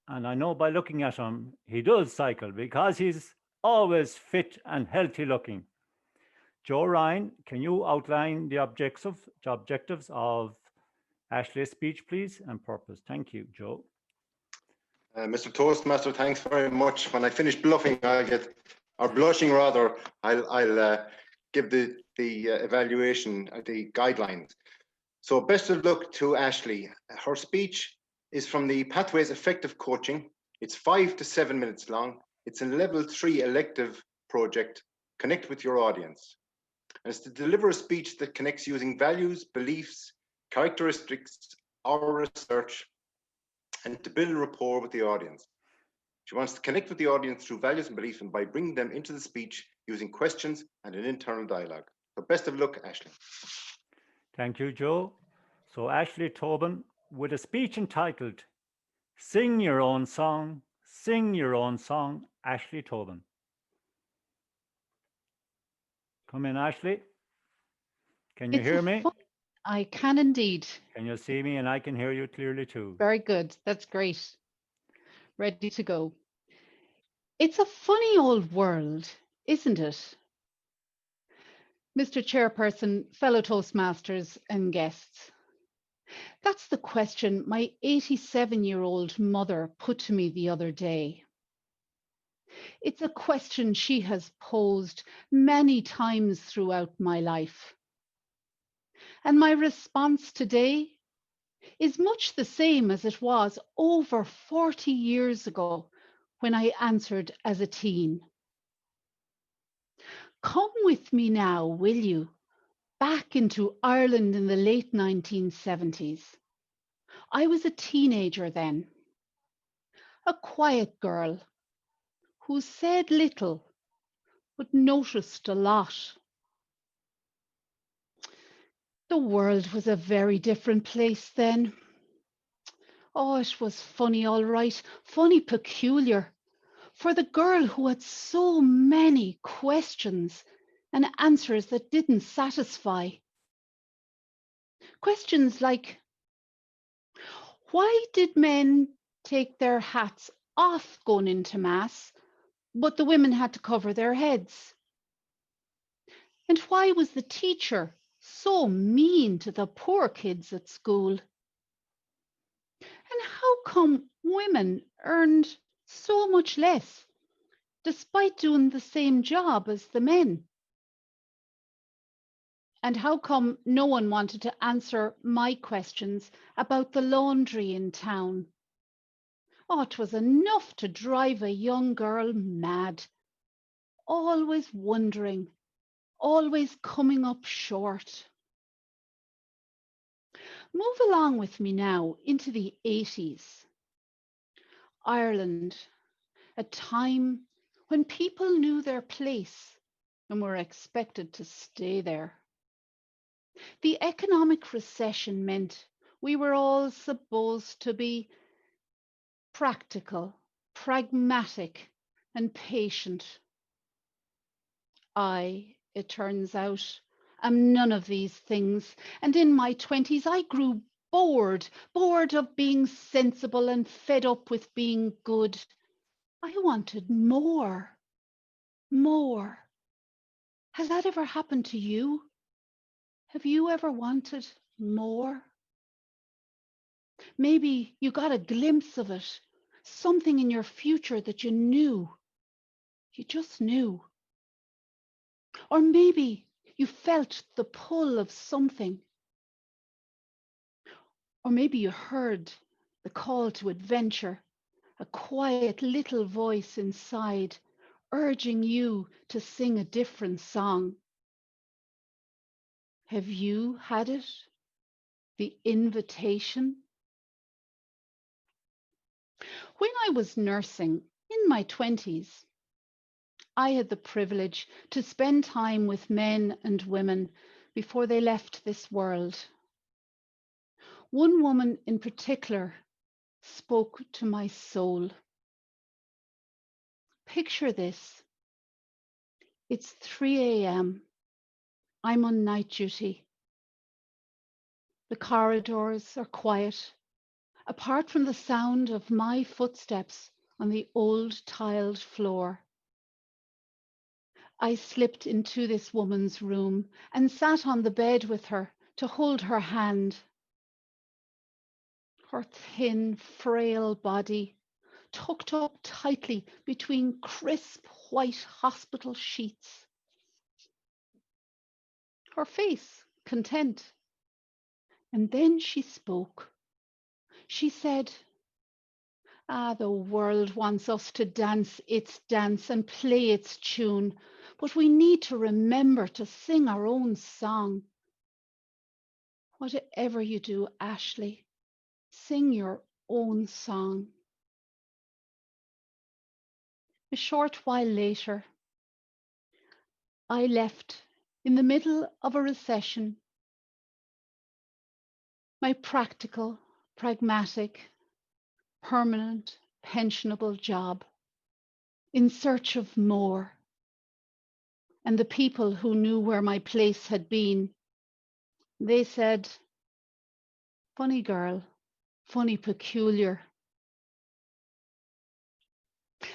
and I know by looking at him, he does cycle because he's always fit and healthy looking. Joe Ryan, can you outline the objectives of Ashley's speech, please, and purpose? Thank you, Joe. Mr. Toastmaster, thanks very much. When I finish bluffing, or blushing rather, I'll give the evaluation, the guidelines. So best of luck to Ashley. Her speech is from the Pathways Effective Coaching. It's 5 to 7 minutes long. It's a level 3 elective project. Connect with your audience. And it's to deliver a speech that connects using values, beliefs, characteristics, or research, and to build rapport with the audience. She wants to connect with the audience through values and beliefs, and by bringing them into the speech using questions and an internal dialogue. So best of luck, Ashley. Thank you, Joe. So Ashley Tobin, with a speech entitled, Sing Your Own Song, Ashley Tobin. Come in, Ashley. Can you hear me? I can indeed. Can you see me? And I can hear you clearly too. Very good. That's great. Ready to go. It's a funny old world, isn't it? Mr. Chairperson, fellow Toastmasters and guests. That's the question my 87-year-old mother put to me the other day. It's a question she has posed many times throughout my life. And my response today is much the same as it was over 40 years ago when I answered as a teen. Come with me now, will you, back into Ireland in the late 1970s. I was a teenager then, a quiet girl who said little but noticed a lot. The world was a very different place then. Oh, it was funny, all right, funny peculiar, for the girl who had so many questions and answers that didn't satisfy. Questions like, why did men take their hats off going into Mass, but the women had to cover their heads? And why was the teacher so mean to the poor kids at school? And how come women earned so much less, despite doing the same job as the men? And how come no one wanted to answer my questions about the laundry in town? Oh, it was enough to drive a young girl mad. Always wondering, always coming up short. Move along with me now into the 80s. Ireland, a time when people knew their place and were expected to stay there. The economic recession meant we were all supposed to be practical, pragmatic, and patient. I, it turns out, am none of these things, and in my 20s I grew bored of being sensible and fed up with being good. I wanted more. Has that ever happened to you? Have you ever wanted more? Maybe you got a glimpse of it, something in your future that you knew. You just knew. Or maybe you felt the pull of something. Or maybe you heard the call to adventure, a quiet little voice inside urging you to sing a different song. Have you had it? The invitation? When I was nursing in my 20s, I had the privilege to spend time with men and women before they left this world. One woman in particular spoke to my soul. Picture this. It's 3 a.m. I'm on night duty. The corridors are quiet, apart from the sound of my footsteps on the old tiled floor. I slipped into this woman's room and sat on the bed with her to hold her hand. Her thin, frail body tucked up tightly between crisp white hospital sheets. Her face content. And then she spoke. She said, the world wants us to dance its dance and play its tune, but we need to remember to sing our own song. Whatever you do, Ashley, sing your own song. A short while later, I left in the middle of a recession. My practical, pragmatic, permanent, pensionable job, in search of more. And the people who knew where my place had been, they said, funny girl, funny peculiar.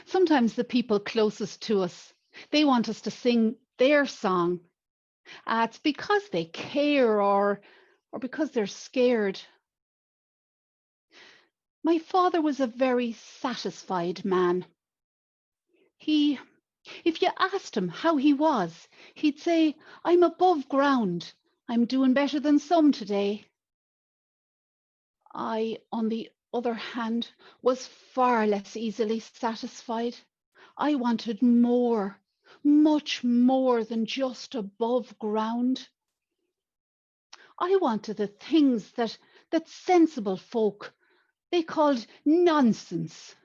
Sometimes the people closest to us, they want us to sing their song. It's because they care or because they're scared. My father was a very satisfied man. If you asked him how he was, he'd say, I'm above ground. I'm doing better than some today. I, on the other hand, was far less easily satisfied. I wanted more, much more than just above ground. I wanted the things that sensible folk, they called nonsense.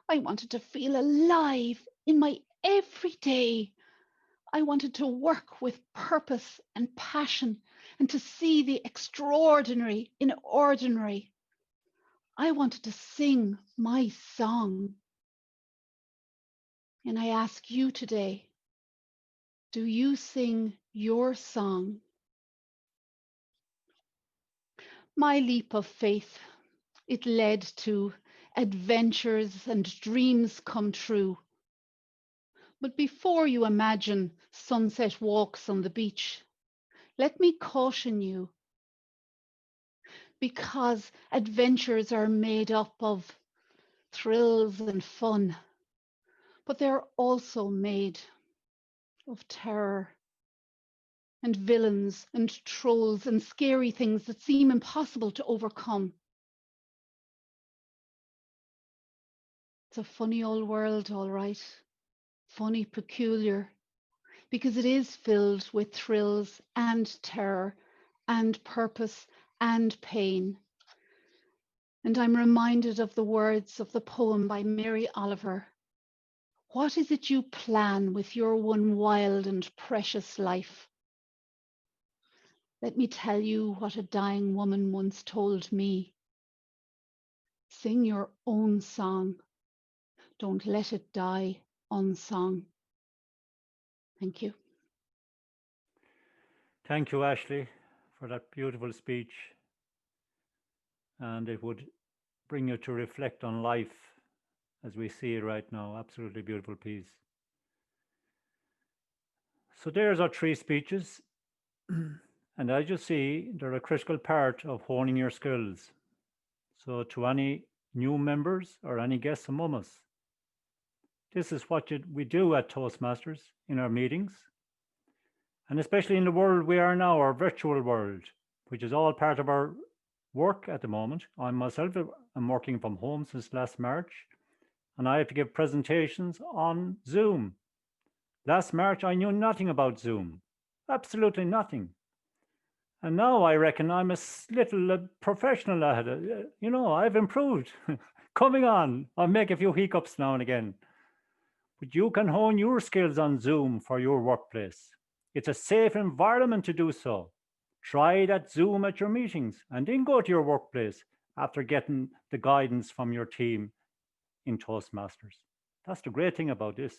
I wanted to feel alive in my everyday. I wanted to work with purpose and passion and to see the extraordinary in ordinary. I wanted to sing my song. And I ask you today, do you sing your song? My leap of faith, it led to adventures and dreams come true. But before you imagine sunset walks on the beach, let me caution you, because adventures are made up of thrills and fun, but they're also made of terror and villains and trolls and scary things that seem impossible to overcome. It's a funny old world, all right. Funny, peculiar, because it is filled with thrills and terror and purpose and pain. And I'm reminded of the words of the poem by Mary Oliver. What is it you plan with your one wild and precious life? Let me tell you what a dying woman once told me. Sing your own song. Don't let it die unsung. Thank you. Thank you, Ashley, for that beautiful speech. And it would bring you to reflect on life as we see it right now. Absolutely beautiful piece. So there's our 3 speeches. And as you see, they're a critical part of honing your skills. So to any new members or any guests among us, this is what we do at Toastmasters in our meetings. And especially in the world we are now, our virtual world, which is all part of our work at the moment. I myself am working from home since last March, and I have to give presentations on Zoom. Last March, I knew nothing about Zoom, absolutely nothing. And now I reckon I'm a little professional at it. You know, I've improved. Coming on, I'll make a few hiccups now and again. But you can hone your skills on Zoom for your workplace. It's a safe environment to do so. Try that Zoom at your meetings and then go to your workplace after getting the guidance from your team in Toastmasters. That's the great thing about this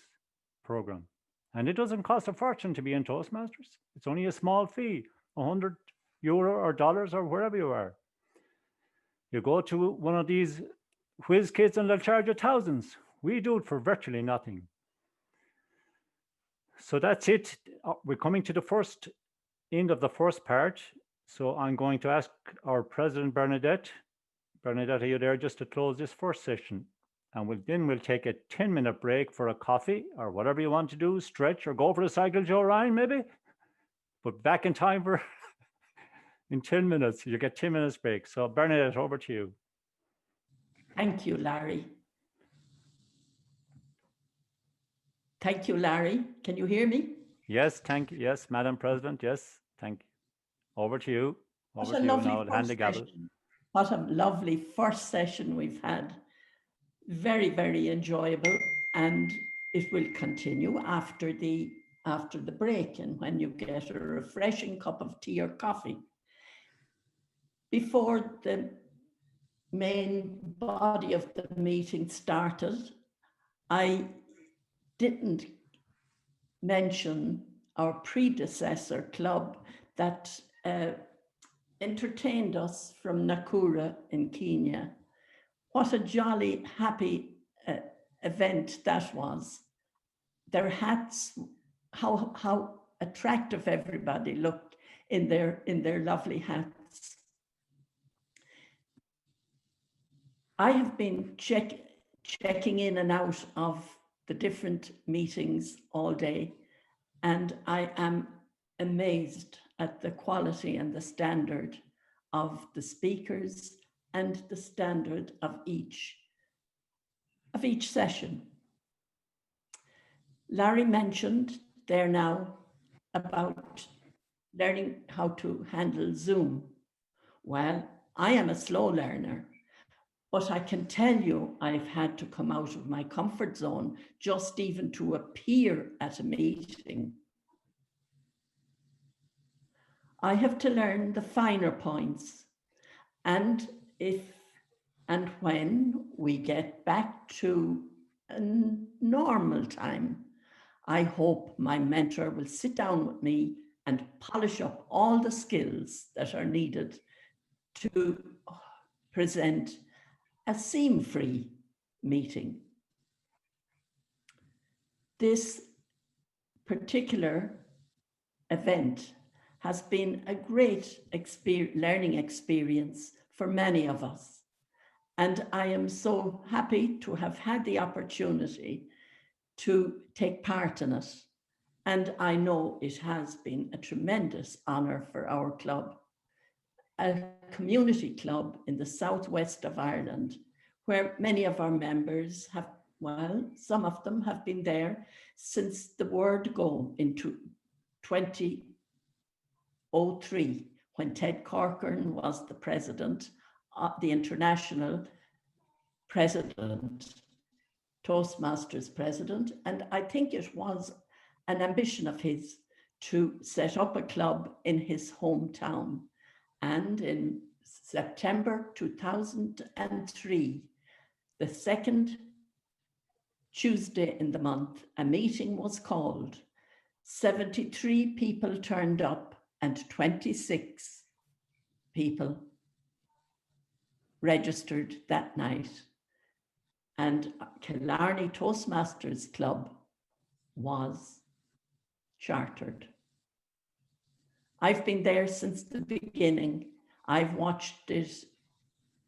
program. And it doesn't cost a fortune to be in Toastmasters. It's only a small fee, €100 or dollars or wherever you are. You go to one of these whiz kids and they'll charge you thousands. We do it for virtually nothing. So that's it. We're coming to the end of the first part. So I'm going to ask our President Bernadette. Bernadette, are you there just to close this first session? And we'll take a 10-minute break for a coffee or whatever you want to do, stretch or go for a cycle, Joe Ryan, maybe. But back in time for in 10 minutes, you get 10 minutes break. So Bernadette, over to you. Thank you, Larry. Thank you, Larry. Can you hear me? Yes, thank you. Yes, Madam President. Yes, thank you. Over to you. Over to you now. I'll hand the gavel. What a lovely first session we've had. Very, very enjoyable. And it will continue after the break and when you get a refreshing cup of tea or coffee. Before the main body of the meeting started, I didn't mention our predecessor club that entertained us from Nakuru in Kenya. What a jolly, happy event that was. Their hats, how attractive everybody looked in their lovely hats. I have been checking in and out of the different meetings all day, and I am amazed at the quality and the standard of the speakers and the standard of each session. Larry mentioned there now about learning how to handle Zoom. Well, I am a slow learner, but I can tell you I've had to come out of my comfort zone just even to appear at a meeting. I have to learn the finer points. And if And when we get back to a normal time, I hope my mentor will sit down with me and polish up all the skills that are needed to present a seam-free meeting. This particular event has been a great learning experience for many of us. And I am so happy to have had the opportunity to take part in it. And I know it has been a tremendous honor for our club, a community club in the southwest of Ireland, where many of our members have, well, some of them have been there since the word go into 2003, when Ted Corcoran was the president, the international president, Toastmasters president. And I think it was an ambition of his to set up a club in his hometown. And in September 2003, the second Tuesday in the month, a meeting was called. 73 people turned up and 26 people registered that night. And Killarney Toastmasters Club was chartered. I've been there since the beginning. I've watched it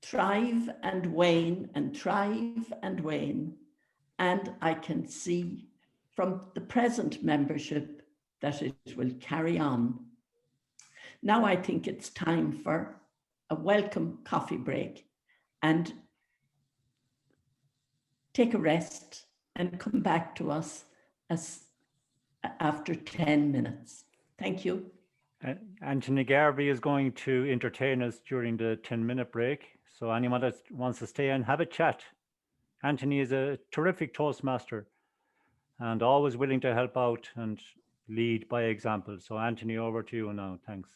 thrive and wane and thrive and wane. And I can see from the present membership that it will carry on. Now I think it's time for a welcome coffee break and take a rest and come back to us after 10 minutes. Thank you. Anthony Garvey is going to entertain us during the 10-minute break. So anyone that wants to stay and have a chat. Anthony is a terrific Toastmaster and always willing to help out and lead by example. So Anthony, over to you now. Thanks.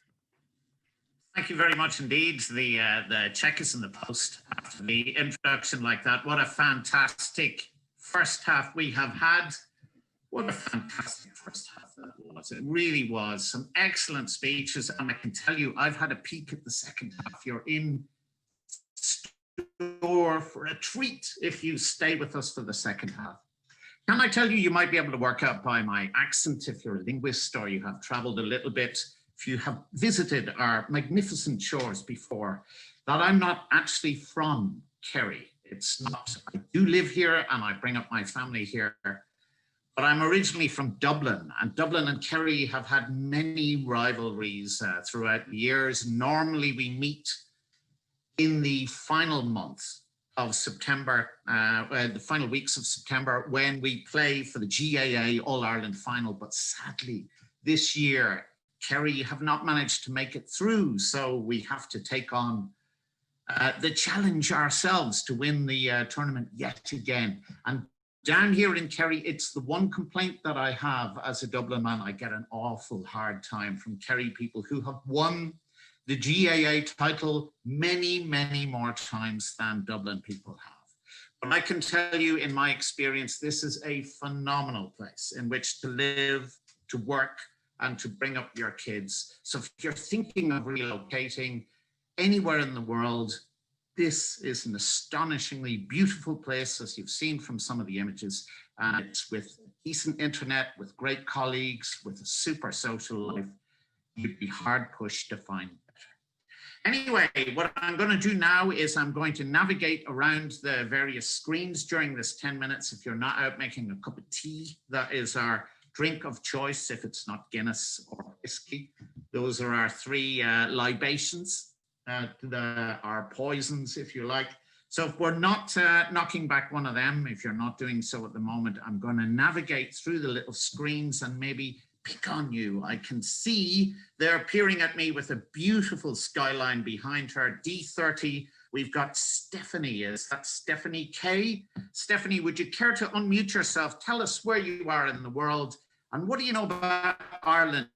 Thank you very much indeed. The check is in the post after the introduction like that. What a fantastic first half we have had. What a fantastic first half that was. It really was. Some excellent speeches. And I can tell you, I've had a peek at the second half. You're in store for a treat if you stay with us for the second half. Can I tell you, you might be able to work out by my accent if you're a linguist or you have traveled a little bit, if you have visited our magnificent shores before, that I'm not actually from Kerry. It's not. I do live here and I bring up my family here, but I'm originally from Dublin, and Dublin and Kerry have had many rivalries throughout the years. Normally we meet in the final month of September, the final weeks of September, when we play for the GAA All-Ireland final, but sadly this year Kerry have not managed to make it through, so we have to take on the challenge ourselves to win the tournament yet again. And down here in Kerry, it's the one complaint that I have as a Dublin man. I get an awful hard time from Kerry people who have won the GAA title many, many more times than Dublin people have. But I can tell you, in my experience, this is a phenomenal place in which to live, to work, and to bring up your kids. So if you're thinking of relocating anywhere in the world, this is an astonishingly beautiful place, as you've seen from some of the images. And it's with decent internet, with great colleagues, with a super social life. You'd be hard pushed to find better. Anyway, what I'm going to do now is I'm going to navigate around the various screens during this 10 minutes. If you're not out making a cup of tea, that is our drink of choice. If it's not Guinness or whiskey, those are our three libations, our poisons, if you like. So if we're not knocking back one of them, if you're not doing so at the moment, I'm going to navigate through the little screens and maybe pick on you. I can see they're peering at me with a beautiful skyline behind her. D30, we've got Stephanie. Is that Stephanie K? Stephanie, would you care to unmute yourself? Tell us where you are in the world and what do you know about Ireland?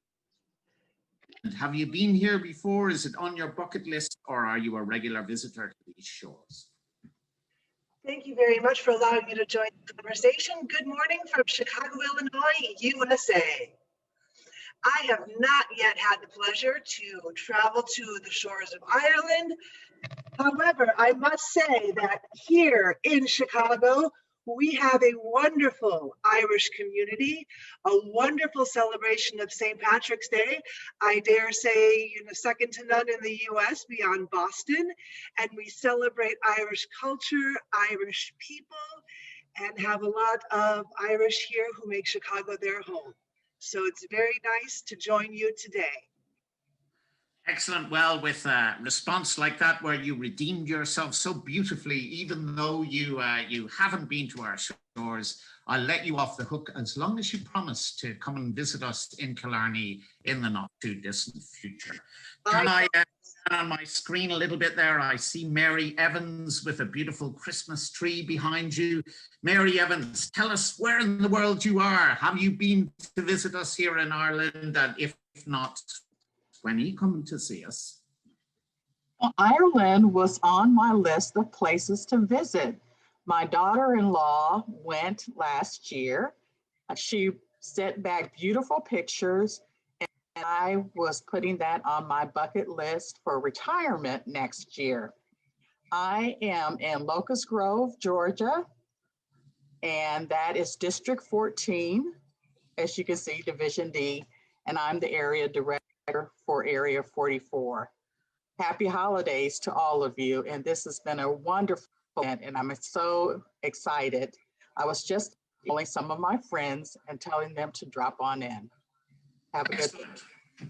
Have you been here before? Is it on your bucket list or are you a regular visitor to these shores? Thank you very much for allowing me to join the conversation. Good morning from Chicago, Illinois, USA. I have not yet had the pleasure to travel to the shores of Ireland. However, I must say that here in Chicago, we have a wonderful Irish community, a wonderful celebration of St. Patrick's Day. I dare say, second to none in the US beyond Boston. And we celebrate Irish culture, Irish people, and have a lot of Irish here who make Chicago their home. So it's very nice to join you today. Excellent. Well, with a response like that, where you redeemed yourself so beautifully, even though you haven't been to our shores, I'll let you off the hook as long as you promise to come and visit us in Killarney in the not too distant future. Can I on my screen a little bit there? I see Mary Evans with a beautiful Christmas tree behind you. Mary Evans, tell us where in the world you are. Have you been to visit us here in Ireland? And if not, when are you coming to see us? Well, Ireland was on my list of places to visit. My daughter-in-law went last year. She sent back beautiful pictures, and I was putting that on my bucket list for retirement next year. I am in Locust Grove, Georgia, and that is District 14, as you can see, Division D, and I'm the area director for Area 44. Happy holidays to all of you, and this has been a wonderful event, and I'm so excited. I was just calling some of my friends and telling them to drop on in. Have a good day.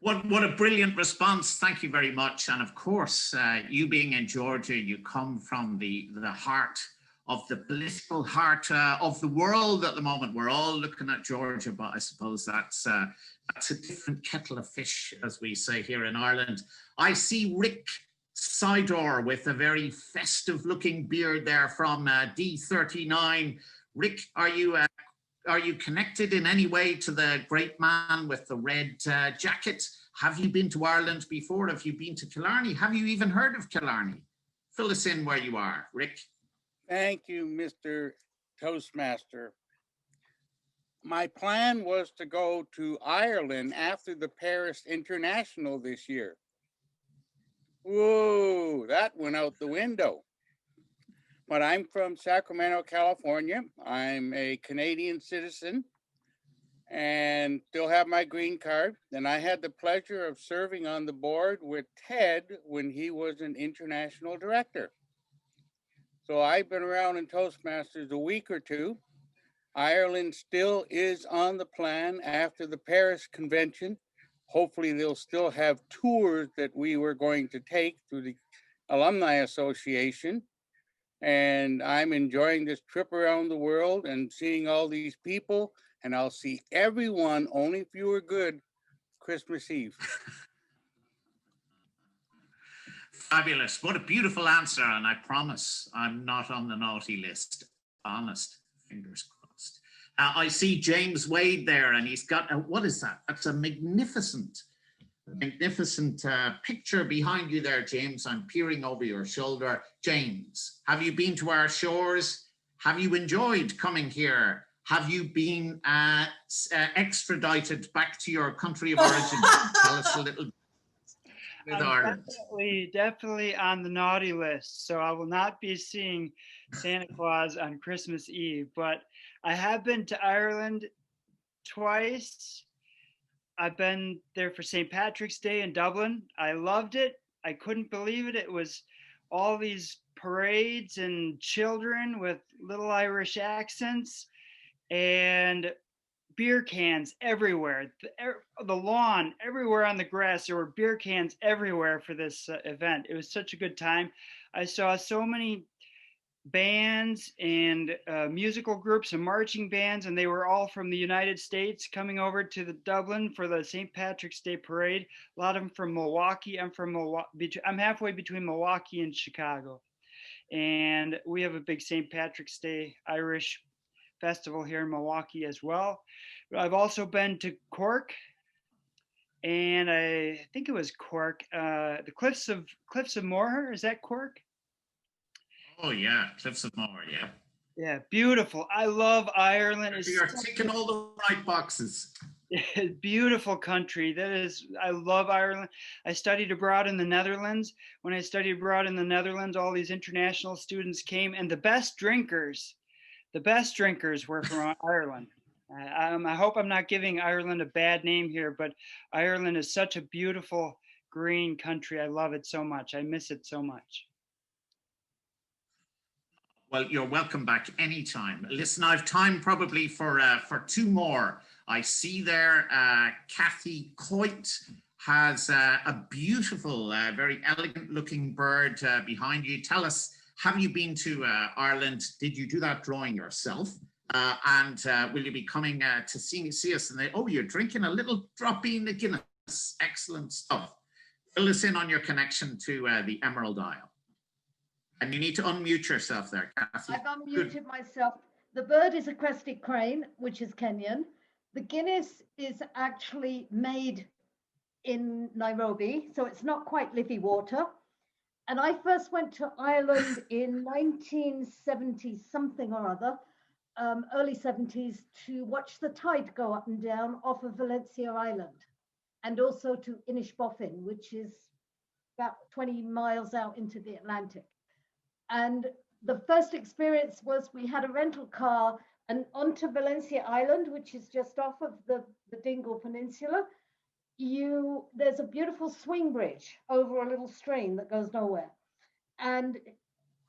What a brilliant response. Thank you very much. And of course, you being in Georgia, you come from the heart of the political heart of the world at the moment. We're all looking at Georgia, but I suppose that's a different kettle of fish, as we say here in Ireland. I see Rick Sidor with a very festive looking beard there from D79. Rick, are you connected in any way to the great man with the red jacket? Have you been to Ireland before? Have you been to Killarney? Have you even heard of Killarney? Fill us in where you are, Rick. Thank you, Mr. Toastmaster. My plan was to go to Ireland after the Paris International this year. Whoa, that went out the window. But I'm from Sacramento, California. I'm a Canadian citizen and still have my green card. And I had the pleasure of serving on the board with Ted when he was an international director. So I've been around in Toastmasters a week or two. Ireland still is on the plan after the Paris Convention. Hopefully they'll still have tours that we were going to take through the Alumni Association. And I'm enjoying this trip around the world and seeing all these people. And I'll see everyone, only if you are good, Christmas Eve. Fabulous. What a beautiful answer. And I promise I'm not on the naughty list. Honest. Fingers crossed. I see James Wade there, and he's got, what is that? That's a magnificent picture behind you there, James. I'm peering over your shoulder. James, have you been to our shores? Have you enjoyed coming here? Have you been extradited back to your country of origin? Tell us a little bit. I'm definitely on the naughty list, so I will not be seeing Santa Claus on Christmas Eve, but I have been to Ireland twice. I've been there for St. Patrick's Day in Dublin. I loved it. I couldn't believe it. It was all these parades and children with little Irish accents and beer cans everywhere. The lawn, everywhere on the grass, there were beer cans everywhere for this event. It was such a good time. I saw so many bands and musical groups and marching bands, and they were all from the United States coming over to the Dublin for the St. Patrick's Day parade. A lot of them from Milwaukee. I'm from Milwaukee. I'm halfway between Milwaukee and Chicago, and we have a big St. Patrick's Day Irish festival here in Milwaukee as well. I've also been to Cork, and I think it was Cork. The Cliffs of Moher. Is that Cork? Oh yeah, Cliffs of Moher, yeah. Yeah, beautiful. I love Ireland. It's You're ticking all the right boxes. beautiful country. That is, I love Ireland. I studied abroad in the Netherlands. When I studied abroad in the Netherlands, all these international students came, and the best drinkers were from Ireland. I hope I'm not giving Ireland a bad name here, but Ireland is such a beautiful green country. I love it so much. I miss it so much. Well, you're welcome back anytime. Listen, I've time probably for two more. I see there Kathy Coit has a beautiful, very elegant looking bird behind you. Tell us, have you been to Ireland? Did you do that drawing yourself? And will you be coming to see us? And oh, you're drinking a little dropping the Guinness. Excellent stuff. Fill us in on your connection to the Emerald Isle. And you need to unmute yourself there, Kathy. I've unmuted myself. The bird is a crested crane, which is Kenyan. The Guinness is actually made in Nairobi, so it's not quite Liffey water. And I first went to Ireland in 1970 something or other, early 70s, to watch the tide go up and down off of Valencia Island, and also to Inishbofin, which is about 20 miles out into the Atlantic. And the first experience was we had a rental car and onto Valencia Island, which is just off of the Dingle Peninsula. There's a beautiful swing bridge over a little stream that goes nowhere. And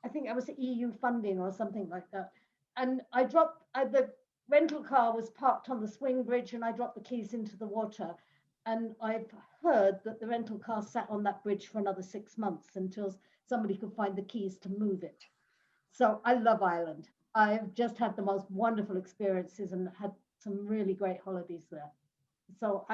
I think that was EU funding or something like that. And the rental car was parked on the swing bridge and I dropped the keys into the water. And I've heard that the rental car sat on that bridge for another 6 months until somebody could find the keys to move it. So I love Ireland. I've just had the most wonderful experiences and had some really great holidays there. So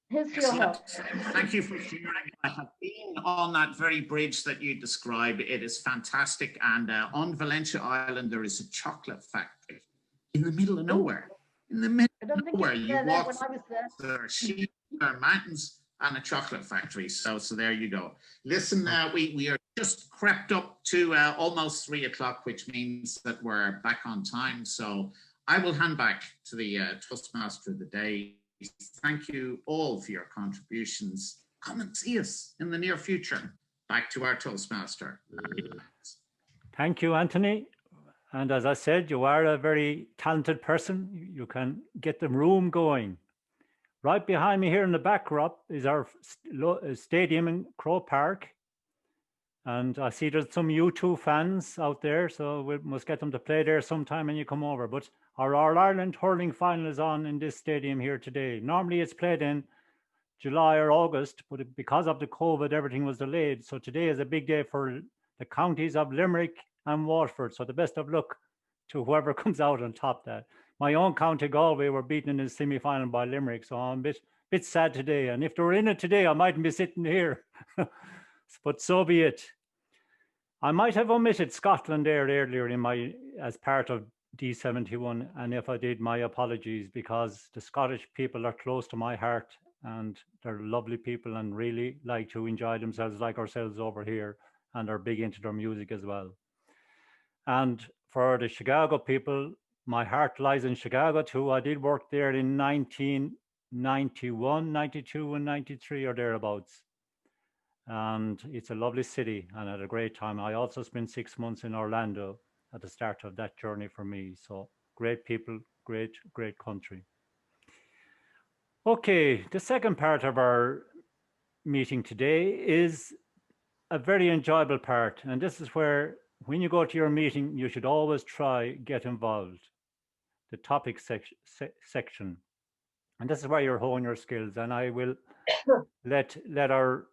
here's your help. Thank you for sharing. I have been on that very bridge that you described. It is fantastic. And on Valencia Island, there is a chocolate factory in the middle of nowhere. In the middle of nowhere, you walk, when I was there are sheep, there are mountains, and a chocolate factory. So there you go. Listen, we are just crept up to almost 3 o'clock, which means that we're back on time. So I will hand back to the Toastmaster of the day. Thank you all for your contributions. Come and see us in the near future. Back to our Toastmaster. Thank you, Anthony. And as I said, you are a very talented person. You can get the room going. Right behind me here in the backdrop is our stadium in Crow Park. And I see there's some U2 fans out there, so we must get them to play there sometime when you come over. But our All-Ireland hurling final is on in this stadium here today. Normally it's played in July or August, but because of the COVID, everything was delayed. So today is a big day for the counties of Limerick and Waterford. So the best of luck to whoever comes out on top that. My own county, Galway, were beaten in the semi-final by Limerick, so I'm a bit sad today. And if they were in it today, I mightn't be sitting here. But so be it. I might have omitted Scotland there earlier as part of D71, and if I did, my apologies, because the Scottish people are close to my heart and they're lovely people and really like to enjoy themselves like ourselves over here, and are big into their music as well. And for the Chicago people, my heart lies in Chicago too. I did work there in 1991, 92 and 93 or thereabouts. And it's a lovely city and I had a great time. I also spent 6 months in Orlando at the start of that journey for me. So great people, great country. Okay, the second part of our meeting today is a very enjoyable part. And this is where, when you go to your meeting, you should always try get involved. The topic section. And this is where you're honing your skills. And I will let our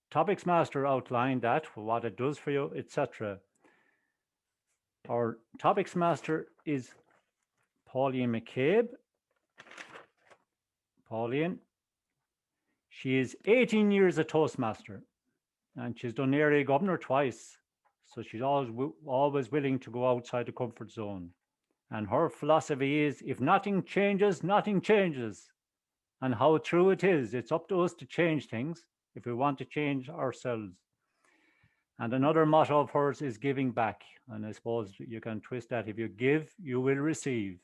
topics master outline that, what it does for you, etc. Our topics master is Pauline McCabe. Pauline, she is 18 years a Toastmaster and she's done area governor twice. So she's always willing to go outside the comfort zone. And her philosophy is, if nothing changes, nothing changes. And how true it is. It's up to us to change things if we want to change ourselves. And another motto of hers is giving back. And I suppose you can twist that. If you give, you will receive.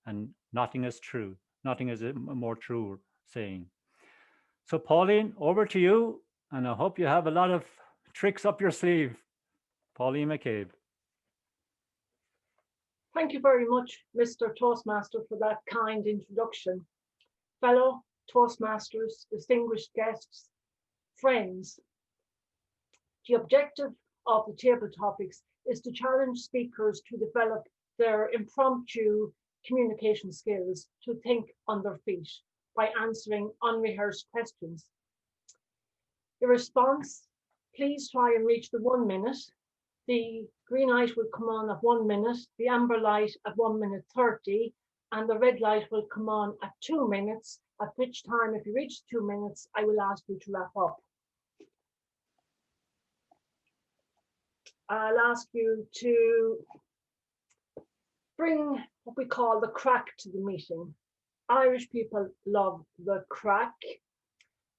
And nothing is true. Nothing is a more true saying. So Pauline, over to you. And I hope you have a lot of tricks up your sleeve. Pauline McCabe. Thank you very much, Mr. Toastmaster, for that kind introduction. Fellow Toastmasters, distinguished guests, friends, the objective of the table topics is to challenge speakers to develop their impromptu communication skills, to think on their feet by answering unrehearsed questions. Your response, please try and reach the 1 minute. The green light will come on at 1 minute, the amber light at 1 minute 30, and the red light will come on at 2 minutes, at which time, if you reach 2 minutes, I will ask you to wrap up. I'll ask you to bring what we call the crack to the meeting. Irish people love the crack,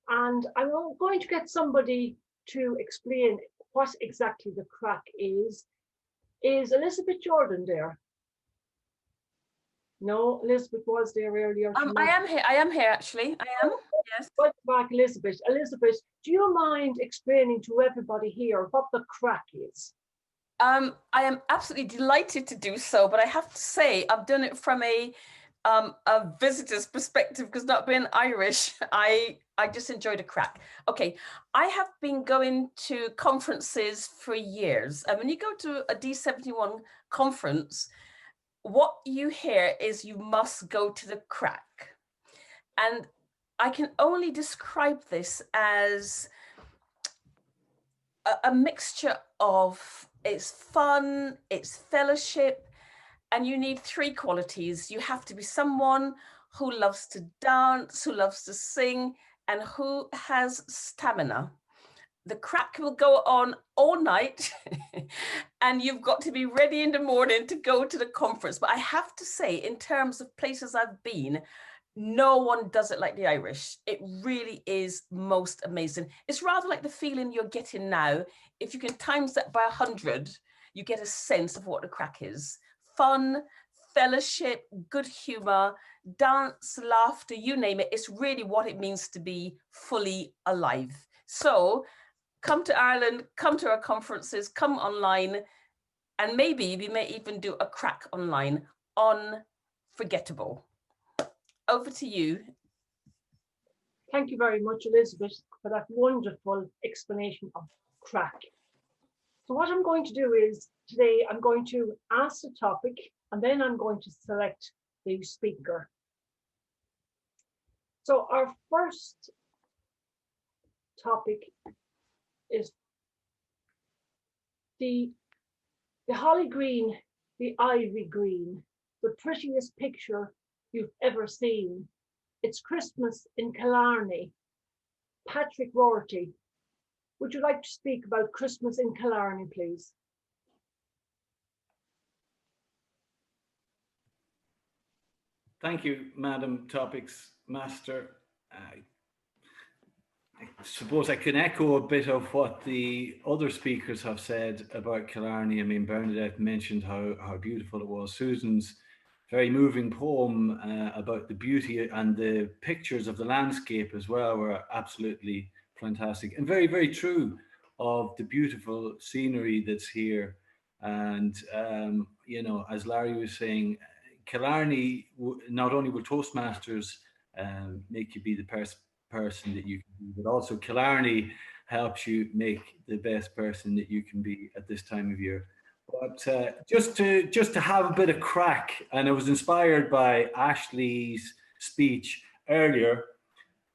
and I'm going to get somebody to explain what exactly the crack is. Is Elizabeth Jordan there? No, Elizabeth was there earlier. I am here actually. I am, yes. Welcome back, Elizabeth. Elizabeth, do you mind explaining to everybody here what the crack is? I am absolutely delighted to do so, but I have to say I've done it from a visitor's perspective, because not being Irish, I just enjoyed a crack. Okay, I have been going to conferences for years, and when you go to a D71 conference, what you hear is you must go to the crack. And I can only describe this as a mixture of, it's fun, it's fellowship, and you need 3 qualities. You have to be someone who loves to dance, who loves to sing, and who has stamina. The crack will go on all night and you've got to be ready in the morning to go to the conference. But I have to say, in terms of places I've been, no one does it like the Irish. It really is most amazing. It's rather like the feeling you're getting now. If you can times that by 100, you get a sense of what the crack is. Fun, fellowship, good humor, dance, laughter, you name it. It's really what it means to be fully alive. So come to Ireland, come to our conferences, come online, and maybe we may even do a crack online. Unforgettable. Over to you. Thank you very much, Elizabeth, for that wonderful explanation of crack. So what I'm going to do is, today I'm going to ask the topic, and then I'm going to select the speaker. So our first topic is the holly green, the ivy green, the prettiest picture you've ever seen. It's Christmas in Killarney. Patrick Rorty, would you like to speak about Christmas in Killarney, please? Thank you, Madam Topics Master. I suppose I can echo a bit of what the other speakers have said about Killarney. I mean, Bernadette mentioned how beautiful it was. Susan's very moving poem about the beauty and the pictures of the landscape as well were absolutely fantastic and very, very true of the beautiful scenery that's here. And, you know, as Larry was saying, Killarney, not only will Toastmasters make you be the person that you can be, but also Killarney helps you make the best person that you can be at this time of year. But just to have a bit of crack, and I was inspired by Ashley's speech earlier,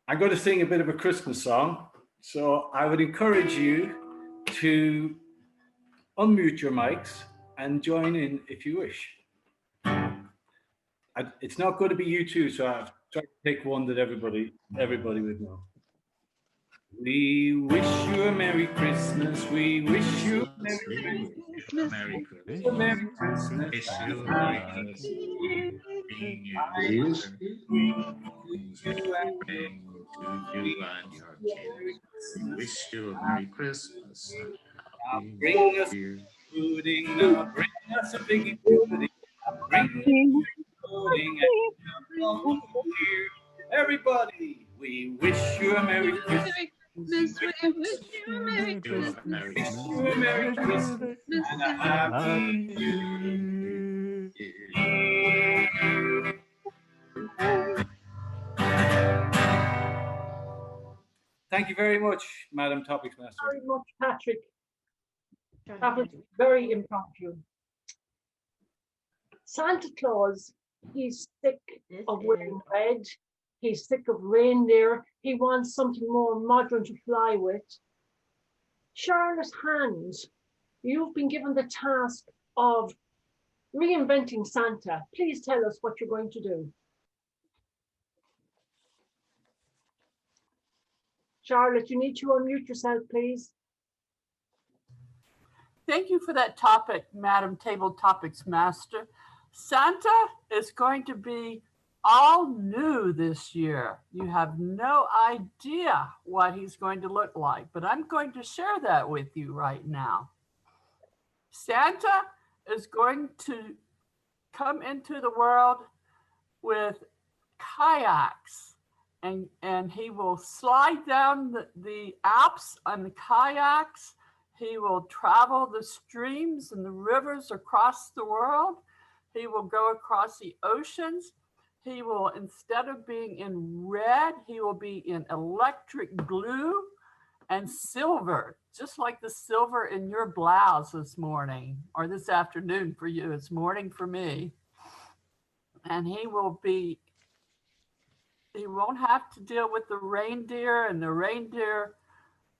I'm going to sing a bit of a Christmas song. So I would encourage you to unmute your mics and join in if you wish. It's not going to be you two, so I've tried to pick one that everybody would know. We wish you a Merry Christmas. We wish you a Merry Christmas. Merry Christmas. A Merry Christmas. Wish you a Merry Christmas. To you and your kids. We wish you a Merry Christmas Now bring us pudding, now bring us a big pudding, now bring us pudding and come here. Everybody, we wish you a Merry Christmas. We wish you a Merry Christmas. Wish you a Merry Christmas and a Happy New Year. Thank you very much, Madam Topics Master. Very much, Patrick. That was very impromptu. Santa Claus, he's sick of wearing red. He's sick of reindeer. He wants something more modern to fly with. Charlotte Hand, you've been given the task of reinventing Santa. Please tell us what you're going to do. Charlotte, you need to unmute yourself, please. Thank you for that topic, Madam Table Topics Master. Santa is going to be all new this year. You have no idea what he's going to look like, but I'm going to share that with you right now. Santa is going to come into the world with kayaks, and he will slide down the Alps on the kayaks. He will travel the streams and the rivers across the world. He will go across the oceans. He will, instead of being in red, he will be in electric blue and silver, just like the silver in your blouse this morning, or this afternoon for you. It's morning for me. And he won't have to deal with the reindeer and the reindeer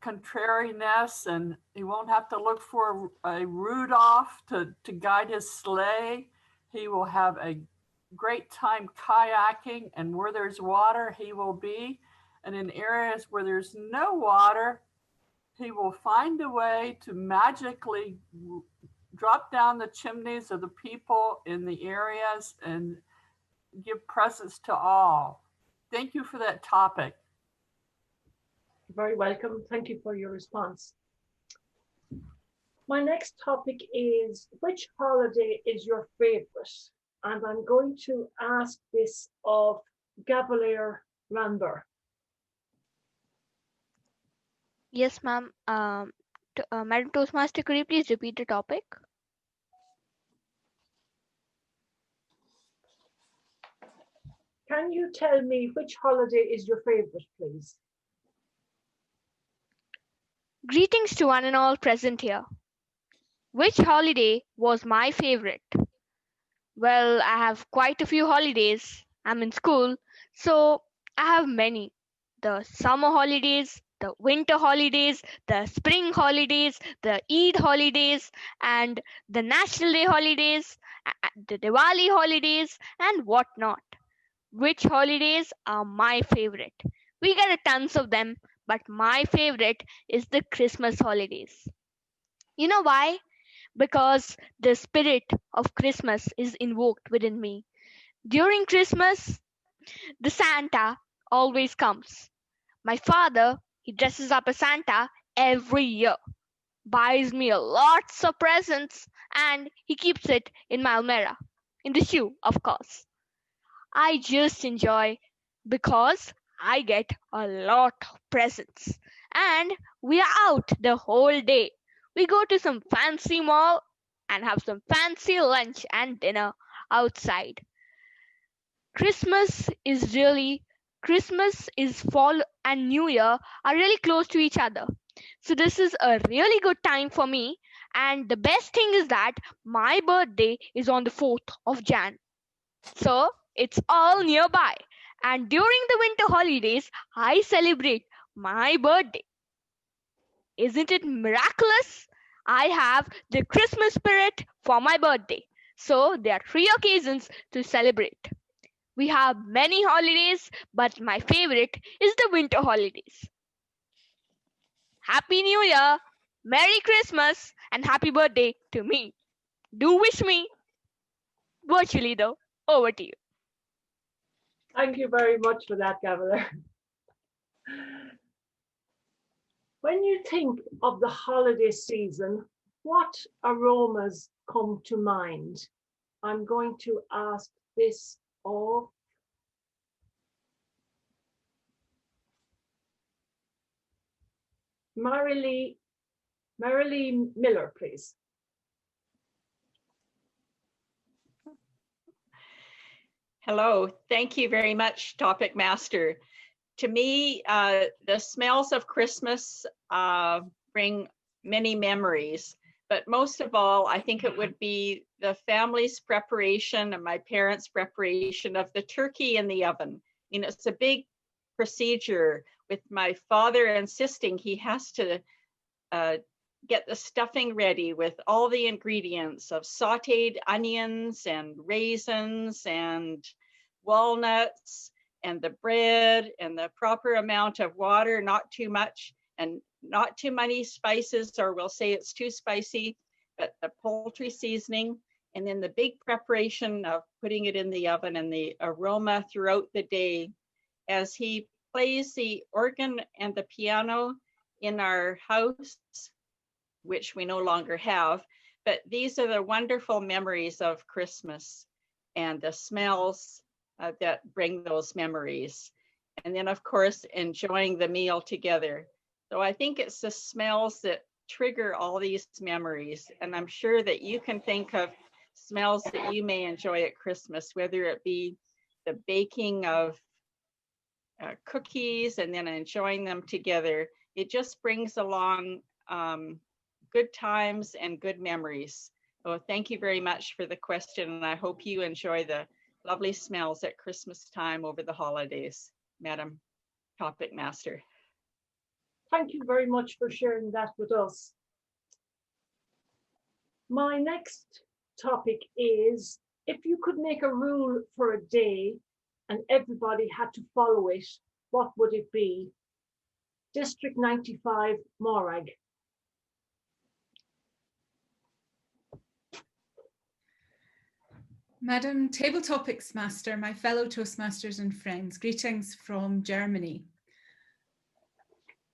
contrariness, and he won't have to look for a Rudolph to guide his sleigh. He will have a great time kayaking, and where there's water, he will be. And in areas where there's no water, he will find a way to magically drop down the chimneys of the people in the areas and give presents to all. Thank you for that topic. You're very welcome. Thank you for your response. My next topic is, which holiday is your favorite? And I'm going to ask this of Gavalier Randor. Yes, ma'am. Madam Toastmaster, could you please repeat the topic? Can you tell me which holiday is your favorite, please? Greetings to one and all present here. Which holiday was my favorite? Well, I have quite a few holidays. I'm in school, so I have many. The summer holidays, the winter holidays, the spring holidays, the Eid holidays, and the National Day holidays, the Diwali holidays, and whatnot. Which holidays are my favorite? We get a tons of them, but my favorite is the Christmas holidays. You know why? Because the spirit of Christmas is invoked within me. During Christmas, the Santa always comes. My father, he dresses up as Santa every year, buys me lots of presents, and he keeps it in my almirah, in the shoe, of course. I just enjoy because I get a lot of presents, and we are out the whole day. We go to some fancy mall and have some fancy lunch and dinner outside. Christmas is fall and New Year are really close to each other. So this is a really good time for me. And the best thing is that my birthday is on the 4th of Jan. So it's all nearby. And during the winter holidays, I celebrate my birthday. Isn't it miraculous? I have the Christmas spirit for my birthday. So there are 3 occasions to celebrate. We have many holidays, but my favorite is the winter holidays. Happy New Year, Merry Christmas, and happy birthday to me. Do wish me. Virtually though, over to you. Thank you very much for that, Gavalier. When you think of the holiday season, what aromas come to mind? I'm going to ask this of Marilee Miller, please. Hello, thank you very much, Topic Master. To me, the smells of Christmas bring many memories, but most of all, I think it would be the family's preparation and my parents' preparation of the turkey in the oven. You know, it's a big procedure with my father insisting he has to get the stuffing ready with all the ingredients of sauteed onions and raisins and walnuts and the bread and the proper amount of water, not too much and not too many spices, or we'll say it's too spicy, but the poultry seasoning, and then the big preparation of putting it in the oven and the aroma throughout the day. As he plays the organ and the piano in our house, which we no longer have, but these are the wonderful memories of Christmas and the smells that bring those memories. And then of course, enjoying the meal together. So I think it's the smells that trigger all these memories. And I'm sure that you can think of smells that you may enjoy at Christmas, whether it be the baking of cookies and then enjoying them together. It just brings along good times and good memories. So thank you very much for the question, and I hope you enjoy the lovely smells at Christmas time over the holidays, Madam Topic Master. Thank you very much for sharing that with us. My next topic is, if you could make a rule for a day and everybody had to follow it, what would it be? District 95, Morag. Madam Table Topics Master, my fellow Toastmasters and friends, greetings from Germany.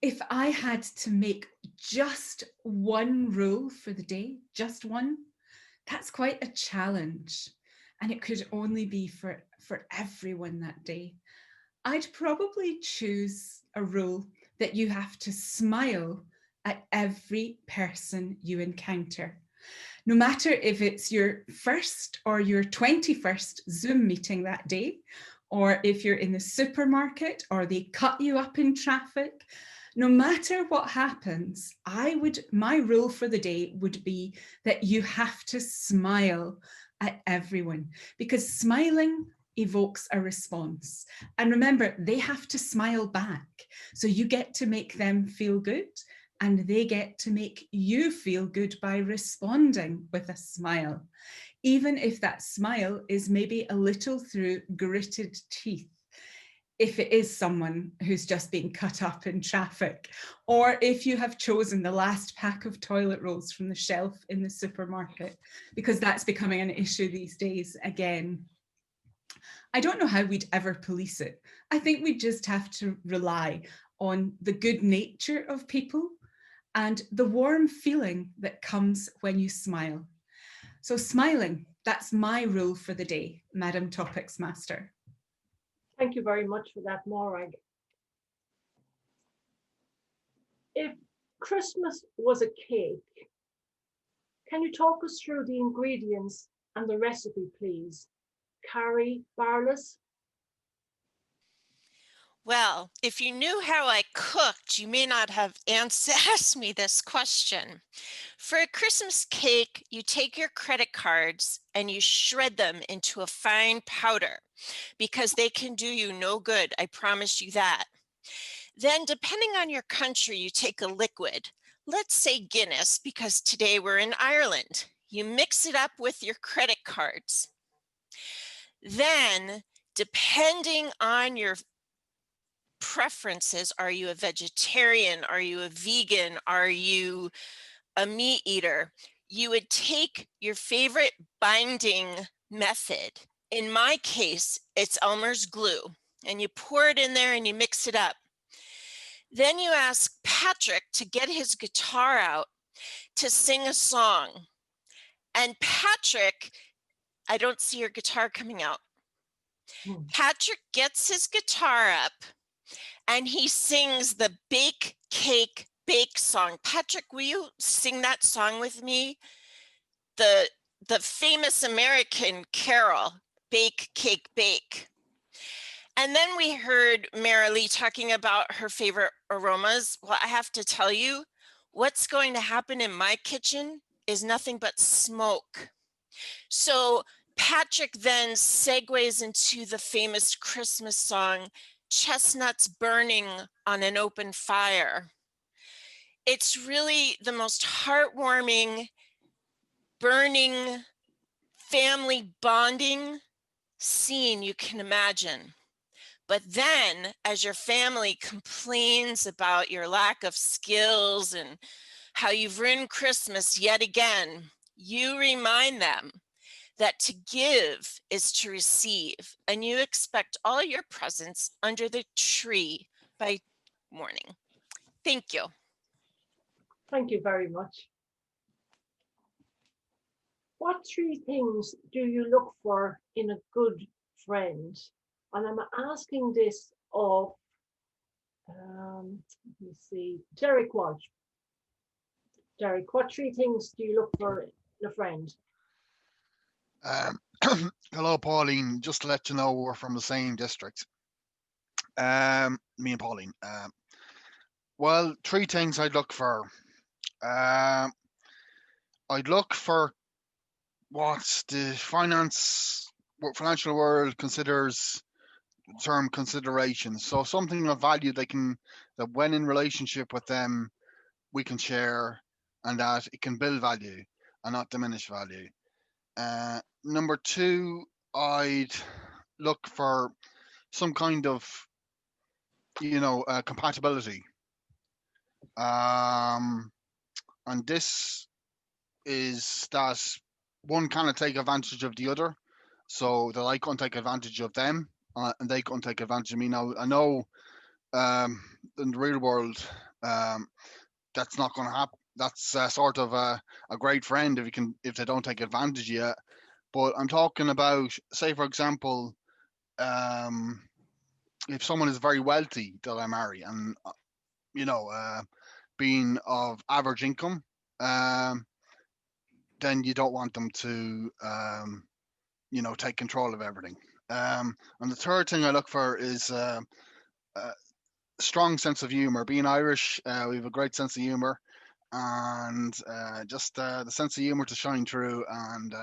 If I had to make just one rule for the day, just one, that's quite a challenge. And it could only be for everyone that day. I'd probably choose a rule that you have to smile at every person you encounter. No matter if it's your first or your 21st Zoom meeting that day, or if you're in the supermarket or they cut you up in traffic, no matter what happens, my rule for the day would be that you have to smile at everyone, because smiling evokes a response. And remember, they have to smile back. So you get to make them feel good, and they get to make you feel good by responding with a smile, even if that smile is maybe a little through gritted teeth. If it is someone who's just been cut up in traffic, or if you have chosen the last pack of toilet rolls from the shelf in the supermarket, because that's becoming an issue these days again. I don't know how we'd ever police it. I think we just have to rely on the good nature of people and the warm feeling that comes when you smile. So smiling, that's my rule for the day, Madam Topics Master. Thank you very much for that, Morag. If Christmas was a cake, can you talk us through the ingredients and the recipe, please? Carrie Barlas. Well, if you knew how I cooked, you may not have asked me this question. For a Christmas cake, you take your credit cards and you shred them into a fine powder, because they can do you no good, I promise you that. Then, depending on your country, you take a liquid. Let's say Guinness, because today we're in Ireland. You mix it up with your credit cards. Then, depending on your preferences, are you a vegetarian? Are you a vegan? Are you a meat eater? You would take your favorite binding method. In my case, it's Elmer's glue, and you pour it in there and you mix it up. Then you ask Patrick to get his guitar out to sing a song. And Patrick, I don't see your guitar coming out. Patrick gets his guitar up and he sings the Bake Cake Bake song. Patrick, will you sing that song with me? The famous American carol, Bake Cake Bake. And then we heard Marilee talking about her favorite aromas. Well, I have to tell you, what's going to happen in my kitchen is nothing but smoke. So Patrick then segues into the famous Christmas song, Chestnuts Burning on an Open Fire. It's really the most heartwarming, burning, family bonding scene you can imagine. But then as your family complains about your lack of skills and how you've ruined Christmas yet again, you remind them that to give is to receive, and you expect all your presents under the tree by morning. Thank you. Thank you very much. What 3 things do you look for in a good friend? And I'm asking this of, let me see, Derek Walsh. Derek, what 3 things do you look for in a friend? Hello, Pauline. Just to let you know, we're from the same district. Me and Pauline. Well, 3 things I'd look for. I'd look for what the financial world considers term consideration. So something of value that when in relationship with them, we can share, and that it can build value and not diminish value. Number 2, I'd look for some kind of, compatibility. And this is that one cannot take advantage of the other, so that I can't take advantage of them, and they can't take advantage of me. Now, I know in the real world, that's not going to happen. That's sort of a great friend if they don't take advantage of you. But I'm talking about, say, for example, if someone is very wealthy that I marry, and being of average income, then you don't want them to, take control of everything. And the third thing I look for is a strong sense of humor. Being Irish, we have a great sense of humor, and just the sense of humor to shine through. And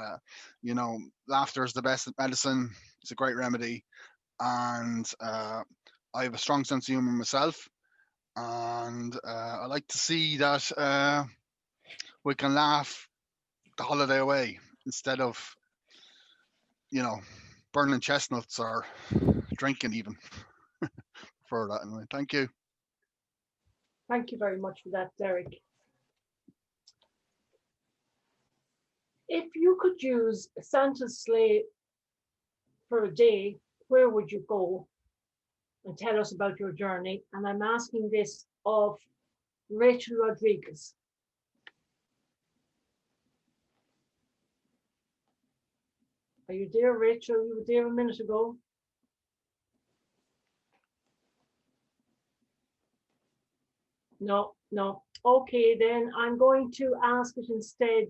laughter is the best medicine. It's a great remedy, and I have a strong sense of humor myself, and I like to see that we can laugh the holiday away instead of burning chestnuts or drinking even. For that anyway. Thank you. Thank you very much for that, Derek. If you could use Santa's sleigh for a day, where would you go? And tell us about your journey. And I'm asking this of Rachel Rodriguez. Are you there, Rachel? You were there a minute ago. No. Okay, then I'm going to ask it instead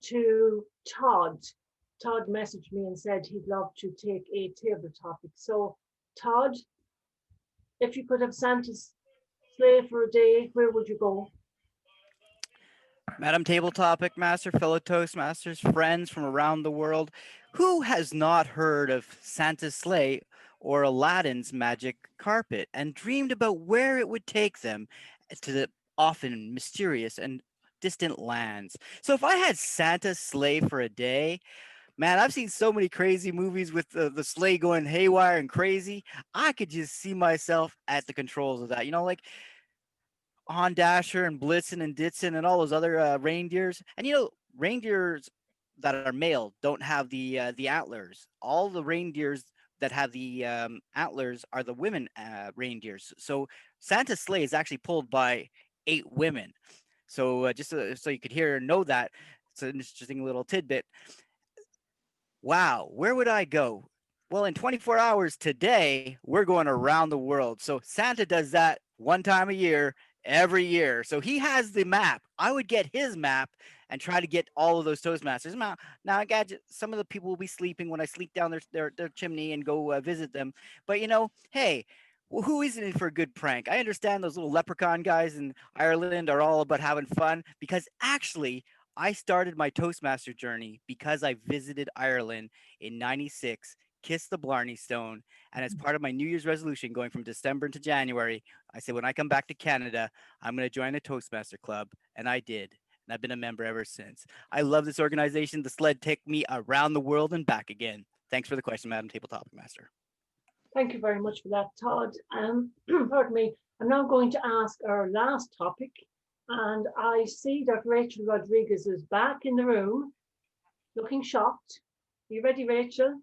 to Todd. Todd messaged me and said he'd love to take a table topic. So, Todd, if you could have Santa's sleigh for a day, where would you go? Madam Table Topic Master, fellow Toastmasters, friends from around the world, who has not heard of Santa's sleigh or Aladdin's magic carpet and dreamed about where it would take them to the often mysterious and distant lands? So if I had Santa's sleigh for a day, man, I've seen so many crazy movies with the sleigh going haywire and crazy. I could just see myself at the controls of that, like on Dasher and Blitzen and Ditson and all those other reindeers. And reindeers that are male don't have the antlers. All the reindeers that have the antlers are the women reindeers. So Santa's sleigh is actually pulled by 8 women. So just so you could hear and know that, it's an interesting little tidbit. Wow, where would I go? Well, in 24 hours today, we're going around the world. So Santa does that one time a year, every year. So he has the map. I would get his map and try to get all of those Toastmasters. Now I got some of the people will be sleeping when I sleep down their chimney and go visit them. But hey, who isn't in for a good prank? I understand those little leprechaun guys in Ireland are all about having fun, because actually I started my Toastmaster journey because I visited Ireland in '96, kissed the Blarney Stone, and as part of my New Year's resolution going from December into January, I said, when I come back to Canada, I'm going to join a Toastmaster club, and I did. And I've been a member ever since. I love this organization. The sled took me around the world and back again. Thanks for the question, Madam Table Topic Master. Thank you very much for that, Todd. Pardon me. I'm now going to ask our last topic, and I see that Rachel Rodriguez is back in the room, looking shocked. Are you ready, Rachel?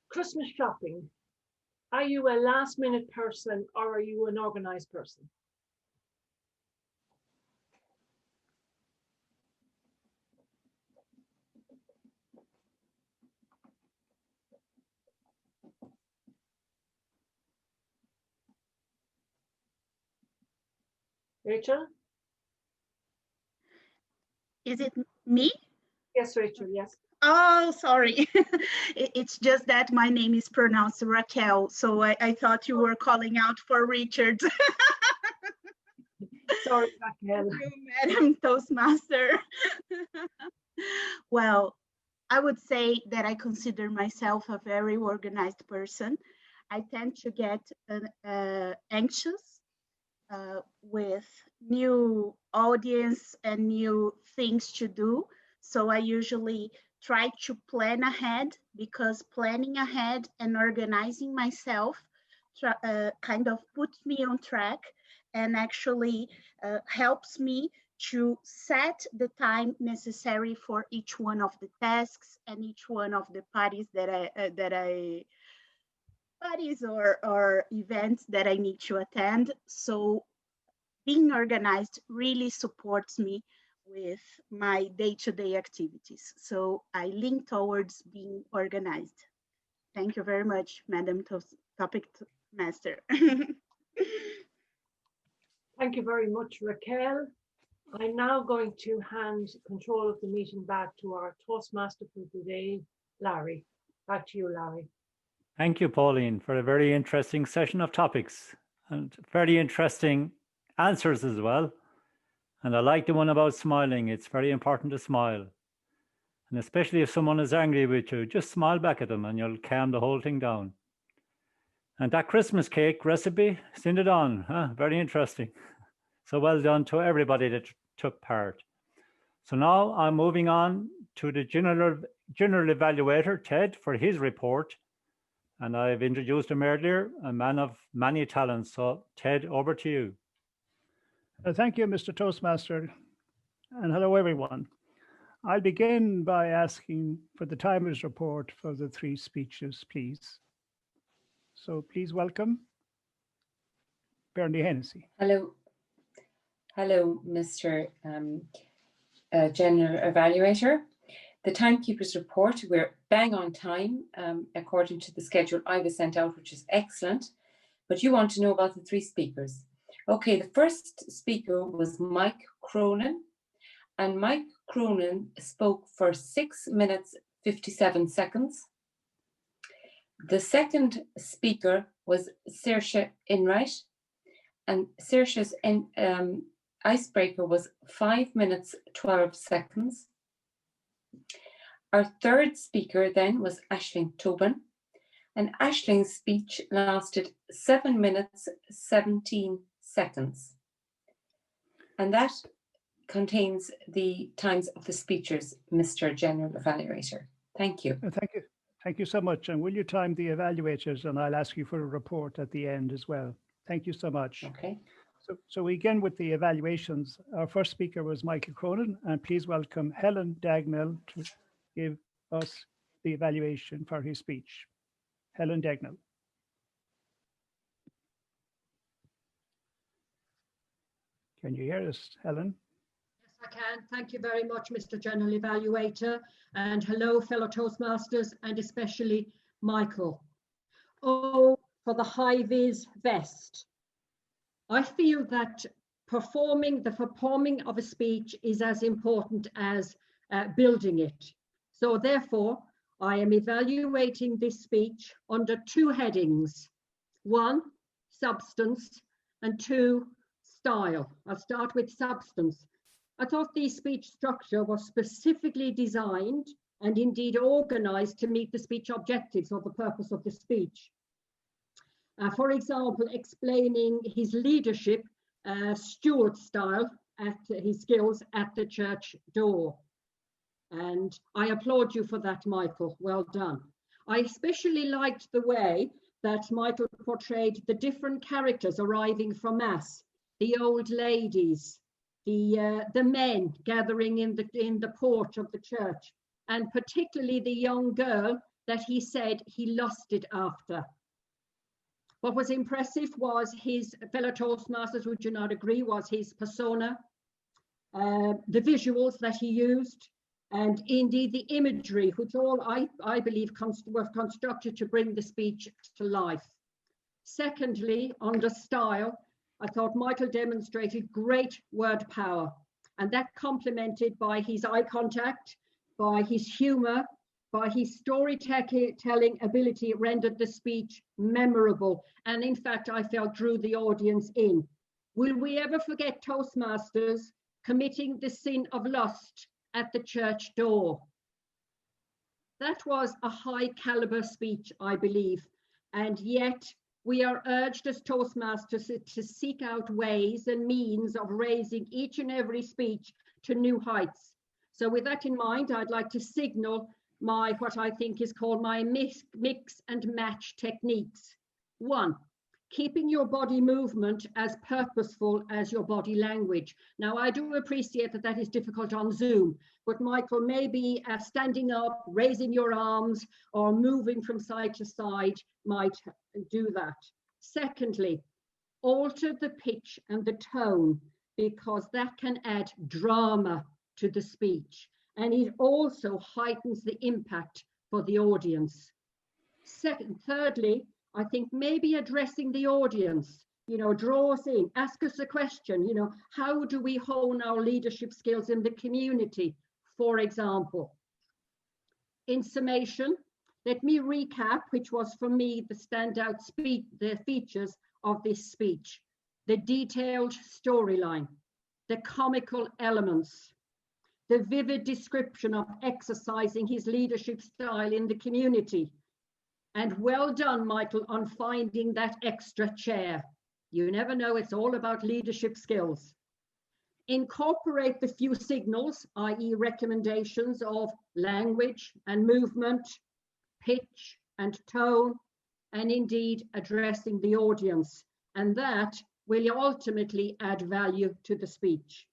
Christmas shopping. Are you a last-minute person or are you an organized person? Rachel? Is it me? Yes, Rachel, yes. Oh, sorry. It's just that my name is pronounced Raquel, so I thought you were calling out for Richard. Sorry, Raquel. Madam Toastmaster. Well, I would say that I consider myself a very organized person. I tend to get anxious with new audience and new things to do. So I usually try to plan ahead, because planning ahead and organizing myself kind of puts me on track and actually helps me to set the time necessary for each one of the tasks and each one of the parties parties or events that I need to attend. So being organized really supports me with my day-to-day activities. So I lean towards being organized. Thank you very much, Madam Topic Master. Thank you very much, Raquel. I'm now going to hand control of the meeting back to our Toastmaster for today, Larry. Back to you, Larry. Thank you, Pauline, for a very interesting session of topics and very interesting answers as well. And I like the one about smiling. It's very important to smile. And especially if someone is angry with you, just smile back at them and you'll calm the whole thing down. And that Christmas cake recipe, send it on. Huh? Very interesting. So well done to everybody that took part. So now I'm moving on to the general evaluator, Ted, for his report. And I've introduced him earlier, a man of many talents. So Ted, over to you. Thank you, Mr. Toastmaster, and hello, everyone. I'll begin by asking for the timer's report for the 3 speeches, please. So please welcome Bernie Hennessy. Hello. Hello, Mr. General Evaluator. The timekeeper's report, we're bang on time according to the schedule I was sent out, which is excellent. But you want to know about the 3 speakers. Okay, the first speaker was Mike Cronin, and Mike Cronin spoke for 6 minutes, 57 seconds. The second speaker was Saoirse Enright, and Saoirse's icebreaker was 5 minutes, 12 seconds. Our third speaker then was Aisling Tobin, and Aisling's speech lasted 7 minutes, 17 seconds. And that contains the times of the speakers, Mr. General Evaluator. Thank you. Thank you. Thank you so much. And will you time the evaluators, and I'll ask you for a report at the end as well. Thank you so much. Okay. So we begin with the evaluations. Our first speaker was Michael Cronin, and please welcome Helen Dagnell to give us the evaluation for his speech. Helen Dagnall. Can you hear us, Helen? Yes, I can. Thank you very much, Mr. General Evaluator. And hello, fellow Toastmasters, and especially Michael. Oh, for the high-vis vest. I feel that performing of a speech is as important as building it. So therefore, I am evaluating this speech under two headings. One, substance, and two, style. I'll start with substance. I thought the speech structure was specifically designed and indeed organized to meet the speech objectives or the purpose of the speech. For example, explaining his leadership, steward style, at his skills at the church door. And I applaud you for that, Michael. Well done. I especially liked the way that Michael portrayed the different characters arriving from Mass, the old ladies, the men gathering in the porch of the church, and particularly the young girl that he said he lusted after. What was impressive was his fellow Toastmasters, would you not agree, was his persona, the visuals that he used, and indeed the imagery, which all I believe were constructed to bring the speech to life. Secondly, under style, I thought Michael demonstrated great word power, and that complemented by his eye contact, by his humor, by his storytelling ability, rendered the speech memorable, and in fact, I felt drew the audience in. Will we ever forget Toastmasters committing the sin of lust at the church door? That was a high caliber speech, I believe, and yet we are urged as Toastmasters to seek out ways and means of raising each and every speech to new heights. So with that in mind, I'd like to signal what I think is called my mix and match techniques. One, keeping your body movement as purposeful as your body language. Now, I do appreciate that that is difficult on Zoom, but Michael, maybe standing up, raising your arms, or moving from side to side might do that. Secondly, alter the pitch and the tone, because that can add drama to the speech, and it also heightens the impact for the audience. Thirdly, I think maybe addressing the audience, draw us in, ask us a question, how do we hone our leadership skills in the community, for example. In summation, let me recap, which was for me the standout the features of this speech: the detailed storyline, the comical elements, the vivid description of exercising his leadership style in the community. And well done, Michael, on finding that extra chair. You never know, it's all about leadership skills. Incorporate the few signals, i.e. recommendations of language and movement, pitch and tone, and indeed addressing the audience. And that will ultimately add value to the speech.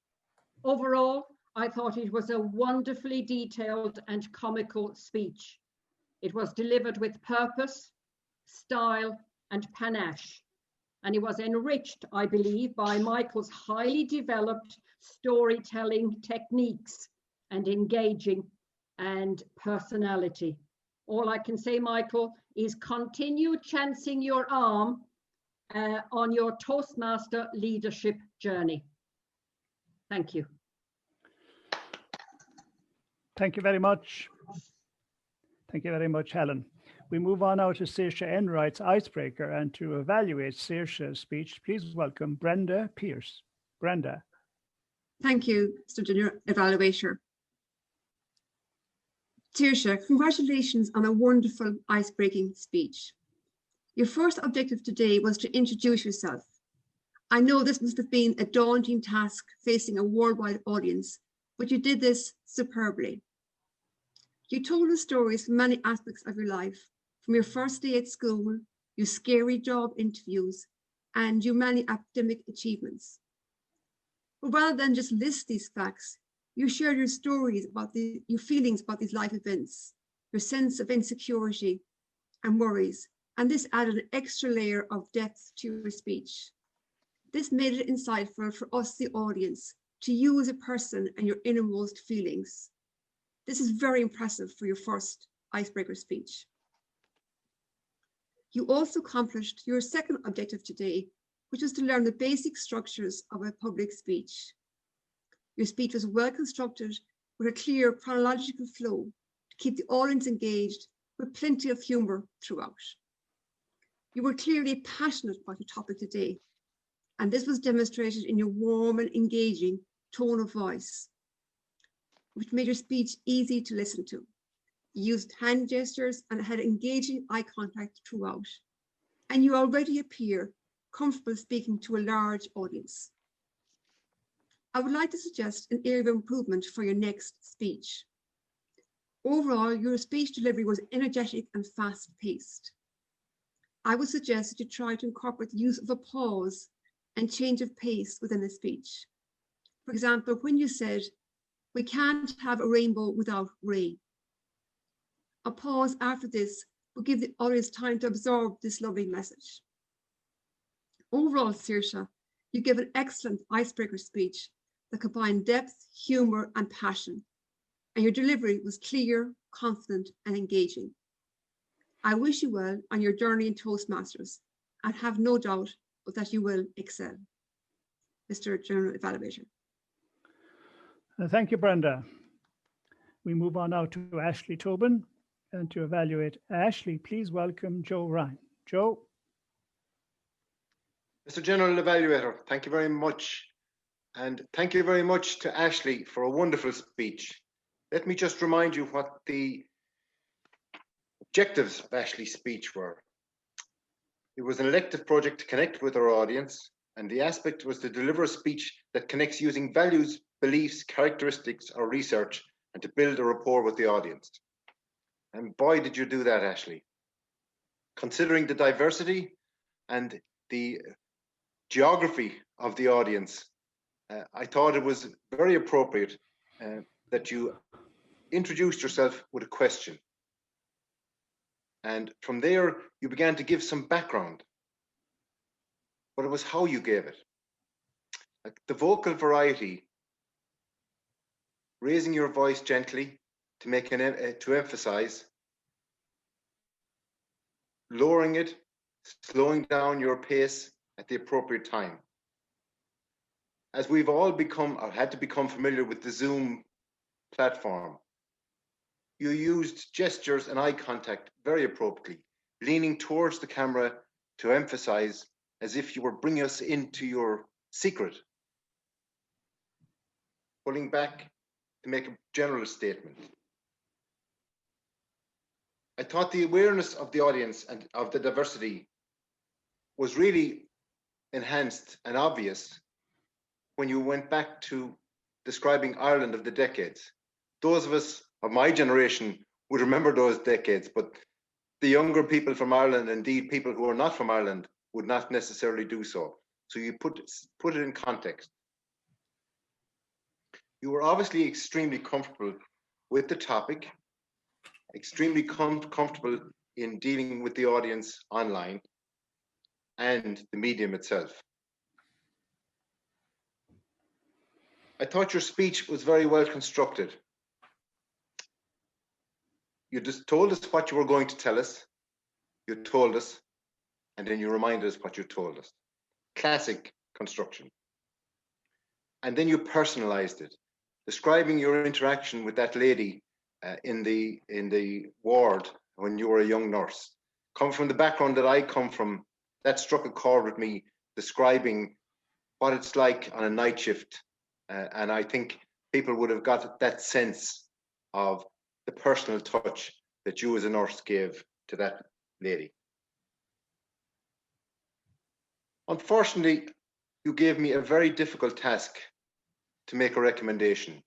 Overall, I thought it was a wonderfully detailed and comical speech. It was delivered with purpose, style, and panache. And it was enriched, I believe, by Michael's highly developed storytelling techniques and engaging and personality. All I can say, Michael, is continue chancing your arm on your Toastmaster leadership journey. Thank you. Thank you very much. Thank you very much, Helen. We move on now to Saoirse Enright's icebreaker, and to evaluate Saoirse's speech, please welcome Brenda Pierce. Brenda. Thank you, Mr. General Evaluator. Saoirse, congratulations on a wonderful ice-breaking speech. Your first objective today was to introduce yourself. I know this must have been a daunting task facing a worldwide audience, but you did this superbly. You told us stories from many aspects of your life, from your first day at school, your scary job interviews, and your many academic achievements. But rather than just list these facts, you shared your stories about your feelings about these life events. your sense of insecurity and worries, and this added an extra layer of depth to your speech. This made it insightful for us, the audience, to you as a person and your innermost feelings. This is very impressive for your first icebreaker speech. You also accomplished your second objective today, which was to learn the basic structures of a public speech. Your speech was well constructed with a clear chronological flow to keep the audience engaged with plenty of humour throughout. You were clearly passionate about your topic today, and this was demonstrated in your warm and engaging tone of voice, which made your speech easy to listen to. You used hand gestures and had engaging eye contact throughout, and you already appear comfortable speaking to a large audience. I would like to suggest an area of improvement for your next speech. Overall, your speech delivery was energetic and fast-paced. I would suggest that you try to incorporate the use of a pause and change of pace within a speech. For example, when you said, "We can't have a rainbow without Ray." A pause after this will give the audience time to absorb this lovely message. Overall, Saoirse, you gave an excellent icebreaker speech that combined depth, humour and passion, and your delivery was clear, confident and engaging. I wish you well on your journey in Toastmasters and have no doubt that you will excel. Mr. General Evaluator. Thank you, Brenda. We move on now to Ashley Tobin. And to evaluate Ashley, please welcome Joe Ryan. Joe. Mr. General Evaluator, thank you very much. And thank you very much to Ashley for a wonderful speech. Let me just remind you what the objectives of Ashley's speech were. It was an elective project to connect with our audience, and the aspect was to deliver a speech that connects using values, beliefs, characteristics, or research, and to build a rapport with the audience. And boy, did you do that, Ashley. Considering the diversity and the geography of the audience, I thought it was very appropriate that you introduced yourself with a question. And from there, you began to give some background, but it was how you gave it. Like the vocal variety, raising your voice gently to make to emphasize, lowering it, slowing down your pace at the appropriate time. As we've all become or had to become familiar with the Zoom platform, you used gestures and eye contact very appropriately, leaning towards the camera to emphasize as if you were bringing us into your secret, pulling back to make a general statement. I thought the awareness of the audience and of the diversity was really enhanced and obvious when you went back to describing Ireland of the decades. Those of us of my generation would remember those decades, but the younger people from Ireland, indeed people who are not from Ireland, would not necessarily do so. So you put it in context. You were obviously extremely comfortable with the topic, extremely comfortable in dealing with the audience online and the medium itself. I thought your speech was very well constructed. You just told us what you were going to tell us, you told us, and then you reminded us what you told us. Classic construction. And then you personalized it, describing your interaction with that lady in the ward when you were a young nurse. Coming from the background that I come from, that struck a chord with me, describing what it's like on a night shift. And I think people would have got that sense of the personal touch that you as a nurse gave to that lady. Unfortunately, you gave me a very difficult task to make a recommendation.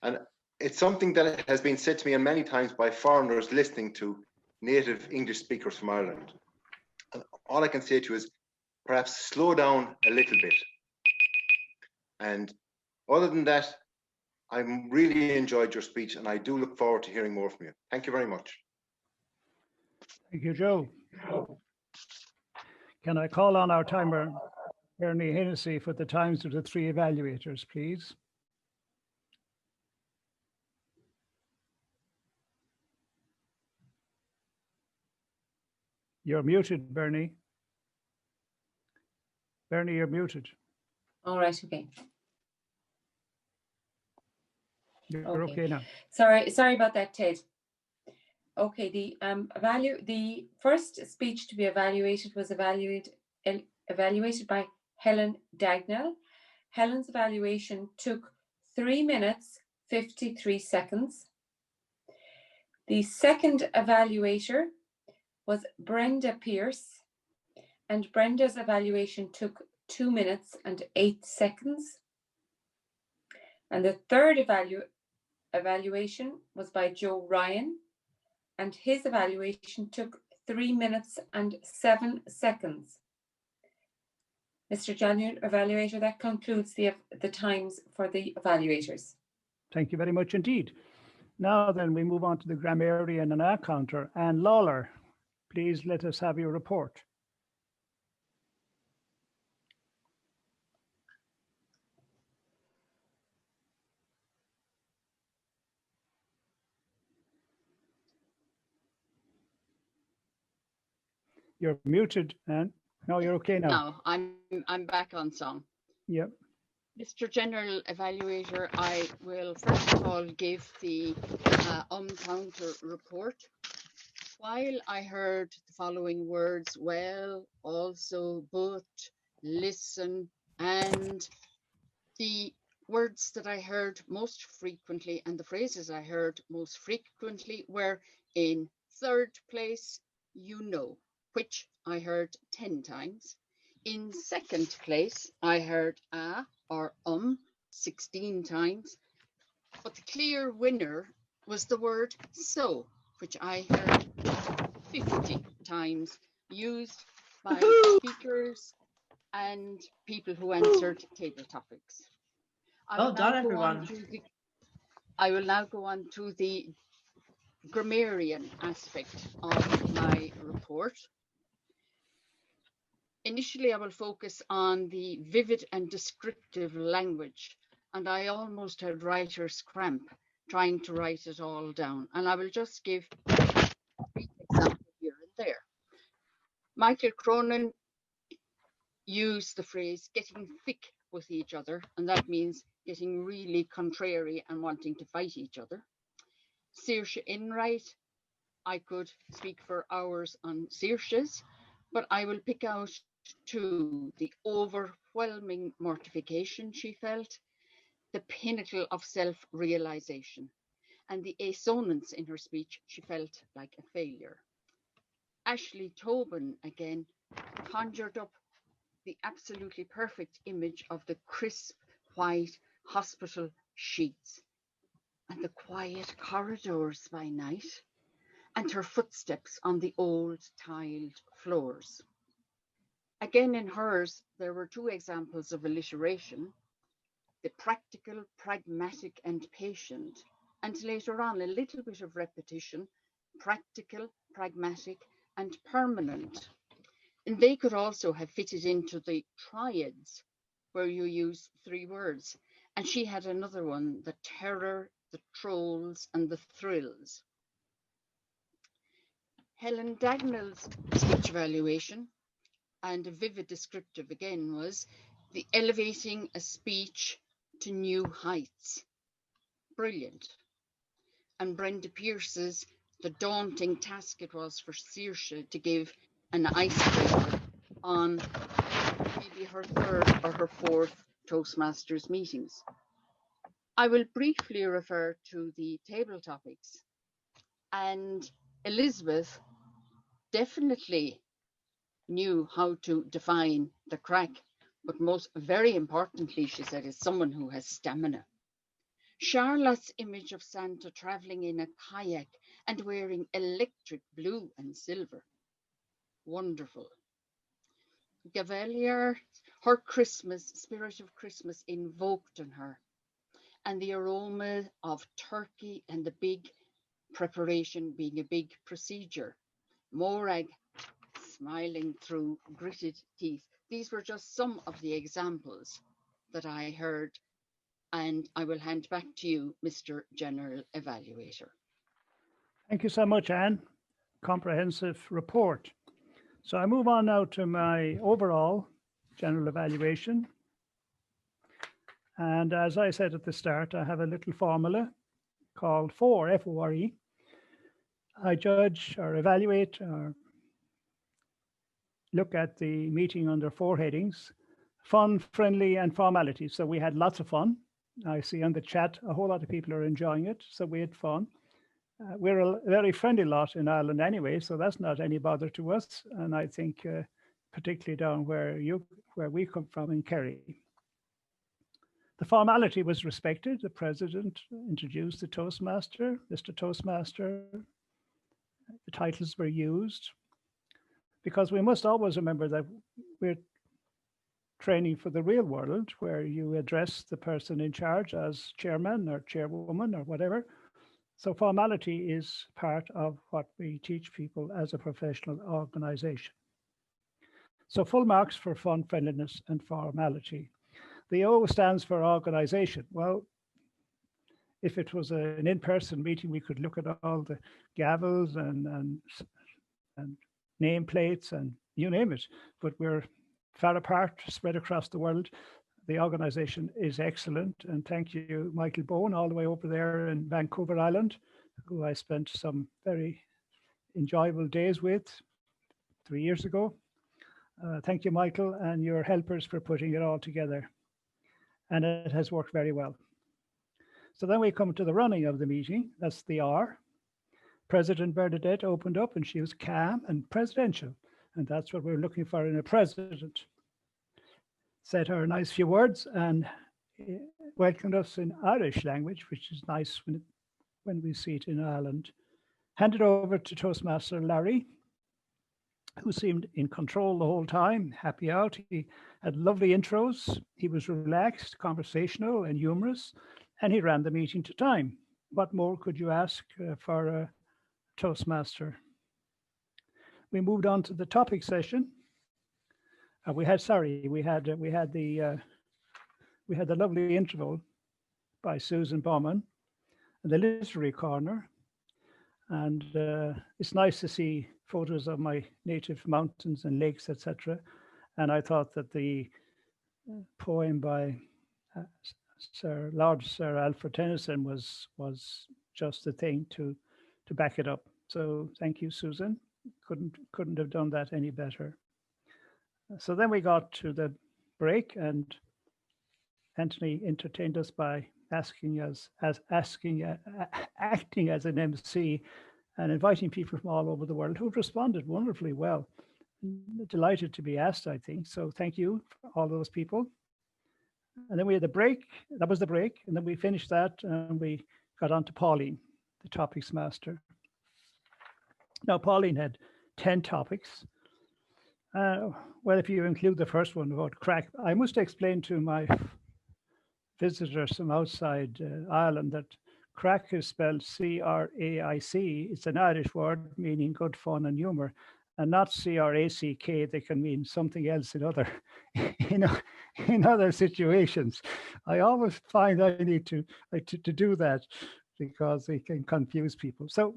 And it's something that has been said to me many times by foreigners listening to native English speakers from Ireland. And all I can say to you is perhaps slow down a little bit. And other than that, I'm really enjoyed your speech, and I do look forward to hearing more from you. Thank you very much. Thank you, Joe. Can I call on our timer, Bernie Hennessy, for the times of the three evaluators, please? You're muted, Bernie. Bernie, you're muted. All right, okay. You're okay now. Sorry about that, Ted. Okay, the first speech to be evaluated was evaluated by Helen Dagnall. Helen's evaluation took 3 minutes 53 seconds. The second evaluator was Brenda Pierce, and Brenda's evaluation took 2 minutes and 8 seconds. And the third evaluation was by Joe Ryan, and his evaluation took 3 minutes and 7 seconds. Mr. January Evaluator, that concludes the times for the evaluators. Thank you very much indeed. Now then, we move on to the grammarian and accounter. Anne Lawler, please let us have your report. You're muted, Anne. No, you're okay now. No, I'm back on song. Yep. Mr. General Evaluator, I will first of all give the counter report. While I heard the following words, well, also, but, listen, and the words that I heard most frequently and the phrases I heard most frequently were in third place, you know, which I heard 10 times. In second place, I heard or 16 times, but the clear winner was the word so, which I heard 50 times, used by speakers and people who answered table topics. Well done, everyone. I will now go on to the grammarian aspect of my report. Initially, I will focus on the vivid and descriptive language, and I almost had writer's cramp trying to write it all down. And I will just give a brief example here and there. Michael Cronin used the phrase getting thick with each other, and that means getting really contrary and wanting to fight each other. Saoirse Enright, I could speak for hours on Saoirse's, but I will pick out two: the overwhelming mortification she felt, the pinnacle of self-realization, and the assonance in her speech. She felt like a failure. Ashley Tobin again conjured up the absolutely perfect image of the crisp white hospital sheets and the quiet corridors by night and her footsteps on the old tiled floors. Again, in hers, there were two examples of alliteration: the practical, pragmatic, and patient, and later on a little bit of repetition: practical, pragmatic, and permanent. And they could also have fitted into the triads, where you use 3 words. And she had another one: the terror, the trolls, and the thrills. Helen Dagnall's speech evaluation, and a vivid descriptive again, was the elevating a speech to new heights. Brilliant. And Brenda Pierce's the daunting task it was for Saoirse to give an icebreaker on maybe her 3rd or her 4th Toastmasters meetings. I will briefly refer to the table topics. And Elizabeth definitely knew how to define the crack, but most very importantly, she said, is someone who has stamina. Charlotte's image of Santa traveling in a kayak and wearing electric blue and silver. Wonderful. Gavelier, her Christmas, spirit of Christmas invoked in her. and the aroma of turkey and the big preparation being a big procedure. Morag smiling through gritted teeth. These were just some of the examples that I heard, and I will hand back to you, Mr. General Evaluator. Thank you so much, Anne. Comprehensive report. So I move on now to my overall general evaluation. And as I said at the start, I have a little formula called FORE, F-O-R-E. I judge or evaluate or look at the meeting under 4 headings: fun, friendly, and formality. So we had lots of fun. I see on the chat a whole lot of people are enjoying it, so we had fun. We're a very friendly lot in Ireland anyway, so that's not any bother to us. And I think particularly down where we come from in Kerry. The formality was respected. The president introduced the Toastmaster, Mr. Toastmaster. The titles were used, because we must always remember that we're training for the real world, where you address the person in charge as chairman or chairwoman or whatever. So formality is part of what we teach people as a professional organization. So full marks for fun, friendliness, and formality. The O stands for organization. Well, if it was an in-person meeting, we could look at all the gavels and nameplates and you name it, but we're far apart, spread across the world. The organization is excellent, and thank you, Michael Bowen, all the way over there in Vancouver Island, who I spent some very enjoyable days with 3 years ago. Thank you, Michael, and your helpers for putting it all together. And it has worked very well. So then we come to the running of the meeting. That's the R. President Bernadette opened up and she was calm and presidential. And that's what we're looking for in a president. Said her nice few words and welcomed us in Irish language, which is nice when we see it in Ireland. Handed over to Toastmaster Larry, who seemed in control the whole time, happy out. He had lovely intros. He was relaxed, conversational, and humorous, and he ran the meeting to time. What more could you ask for a Toastmaster? We moved on to the topic session. We had the lovely interval by Susan Bowman, and the literary corner. And it's nice to see photos of my native mountains and lakes, etc. And I thought that the poem by Lord Sir Alfred Tennyson was just the thing to back it up. So thank you, Susan. Couldn't have done that any better. So then we got to the break, and Anthony entertained us by acting as an MC and inviting people from all over the world who responded wonderfully well. Delighted to be asked, I think. So thank you for all those people. And then we had the break. That was the break. And then we finished that and we got on to Pauline, the topics master. Now, Pauline had 10 topics. Well, if you include the first one about crack, I must explain to my visitors from outside Ireland that crack is spelled C-R-A-I-C. It's an Irish word meaning good fun and humor, and not C-R-A-C-K. They can mean something else in other, in other situations. I always find I need to do that because it can confuse people. So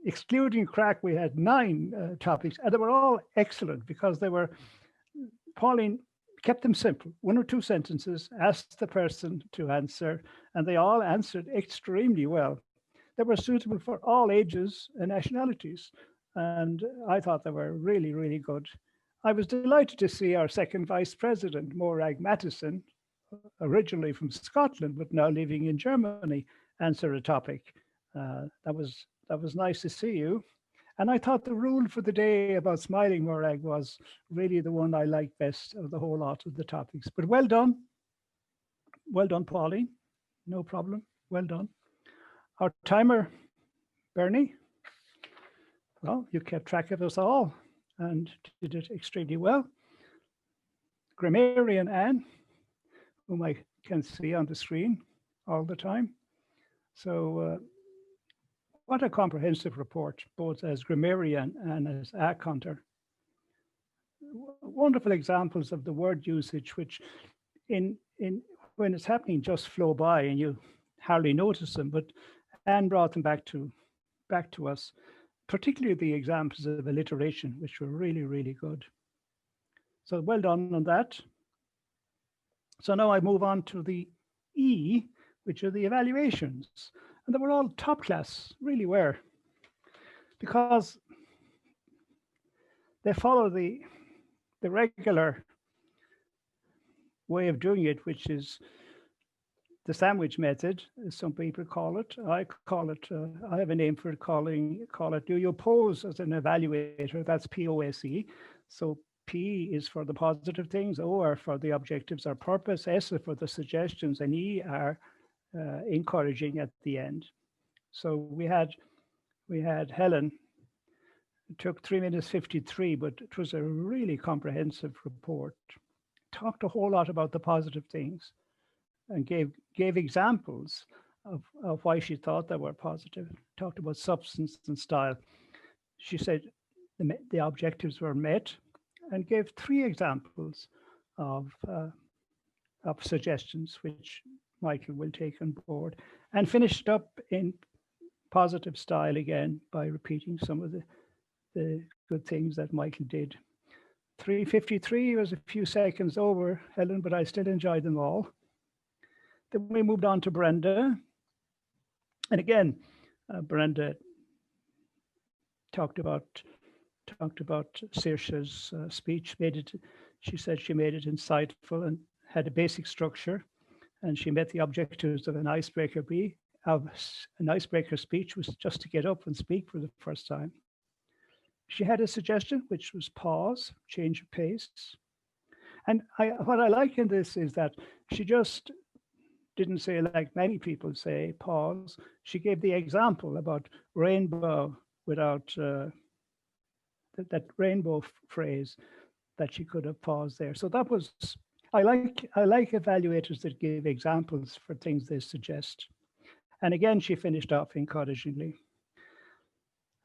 excluding crack, we had 9 topics, and they were all excellent because they were, Pauline kept them simple, 1 or 2 sentences, asked the person to answer, and they all answered extremely well. They were suitable for all ages and nationalities, and I thought they were really, really good. I was delighted to see our second vice president, Morag Mattison, originally from Scotland, but now living in Germany, answer a topic. That was nice to see you. And I thought the rule for the day about smiling, Morag, was really the one I liked best of the whole lot of the topics. But well done. Well done, Pauline. No problem. Well done. Our timer, Bernie. Well, you kept track of us all and did it extremely well. Grammarian Anne, whom I can see on the screen. all the time. So what a comprehensive report, both as grammarian and as accounter. Wonderful examples of the word usage, which when it's happening just flow by and you hardly notice them, but Anne brought them back to us, particularly the examples of alliteration, which were really, really good. So well done on that. So now I move on to the E, which are the evaluations. And they were all top class, really were, because they follow the regular way of doing it, which is the sandwich method, as some people call it. I call it, I have a name for it, call it, do you pose as an evaluator? That's POSE. So P is for the positive things, O are for the objectives or purpose, S are for the suggestions, and E are encouraging at the end. So we had Helen. It took 3 minutes 53, but it was a really comprehensive report. Talked a whole lot about the positive things and gave examples of why she thought they were positive. Talked about substance and style. She said the objectives were met and gave 3 examples of suggestions, which Michael will take on board, and finished up in positive style again by repeating some of the good things that Michael did. 3:53 was a few seconds over, Helen, but I still enjoyed them all. Then we moved on to Brenda. And again, Brenda talked about Saoirse's speech. She said she made it insightful and had a basic structure, and she met the objectives of an icebreaker speech was just to get up and speak for the first time. She had a suggestion, which was pause, change of pace. And what I like in this is that she just didn't say, like many people say, pause. She gave the example about rainbow without that rainbow phrase that she could have paused there. So that was, I like evaluators that give examples for things they suggest. And again, she finished off encouragingly.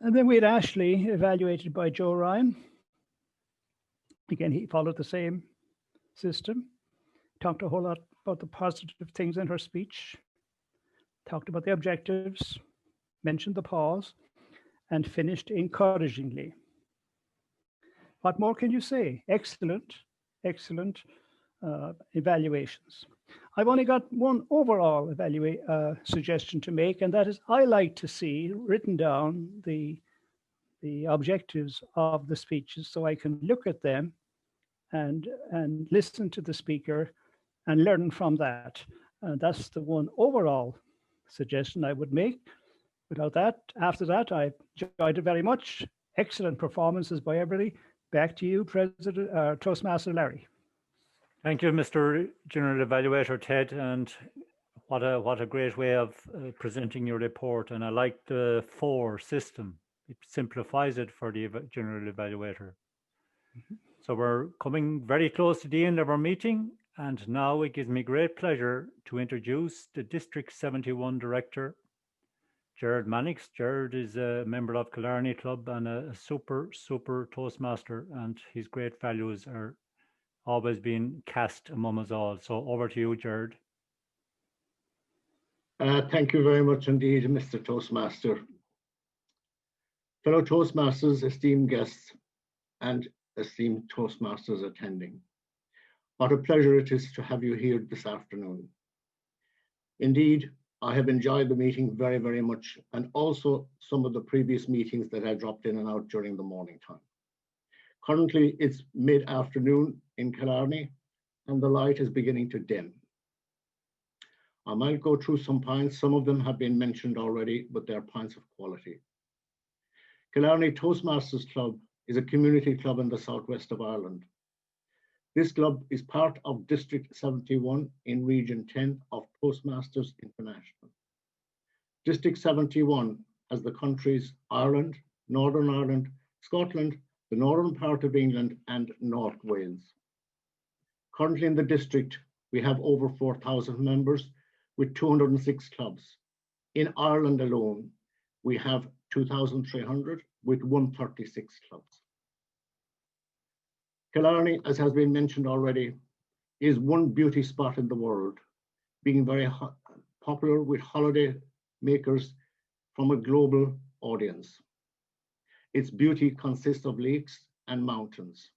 And then we had Ashley, evaluated by Joe Ryan. Again, he followed the same system, talked a whole lot about the positive things in her speech, talked about the objectives, mentioned the pause, and finished encouragingly. What more can you say? Excellent, excellent evaluations. I've only got one overall suggestion to make, and that is I like to see written down the objectives of the speeches so I can look at them and listen to the speaker and learn from that. That's the one overall suggestion I would make. Without that, after that, I enjoyed it very much. Excellent performances by everybody. Back to you, Toastmaster Larry. Thank you, Mr. General Evaluator Ted, and what a great way of presenting your report. And I like the 4 system. It simplifies it for the General Evaluator. Mm-hmm. So we're coming very close to the end of our meeting, and now it gives me great pleasure to introduce the District 71 Director, Gerard Mannix. Gerard is a member of Killarney Club and a super Toastmaster, and his great values are always being cast among us all. So over to you, Gerard. Thank you very much indeed, Mr. Toastmaster. Fellow Toastmasters, esteemed guests, and esteemed Toastmasters attending. What a pleasure it is to have you here this afternoon. Indeed, I have enjoyed the meeting very, very much, and also some of the previous meetings that I dropped in and out during the morning time. Currently, it's mid-afternoon in Killarney, and the light is beginning to dim. I might go through some points. Some of them have been mentioned already, but they're points of quality. Killarney Toastmasters Club is a community club in the southwest of Ireland. This club is part of District 71 in Region 10 of Toastmasters International. District 71 has the countries Ireland, Northern Ireland, Scotland, the northern part of England, and North Wales. Currently in the district, we have over 4,000 members, with 206 clubs. In Ireland alone, we have 2,300 with 136 clubs. Killarney, as has been mentioned already, is one beauty spot in the world, being very popular with holiday makers from a global audience. Its beauty consists of lakes and mountains.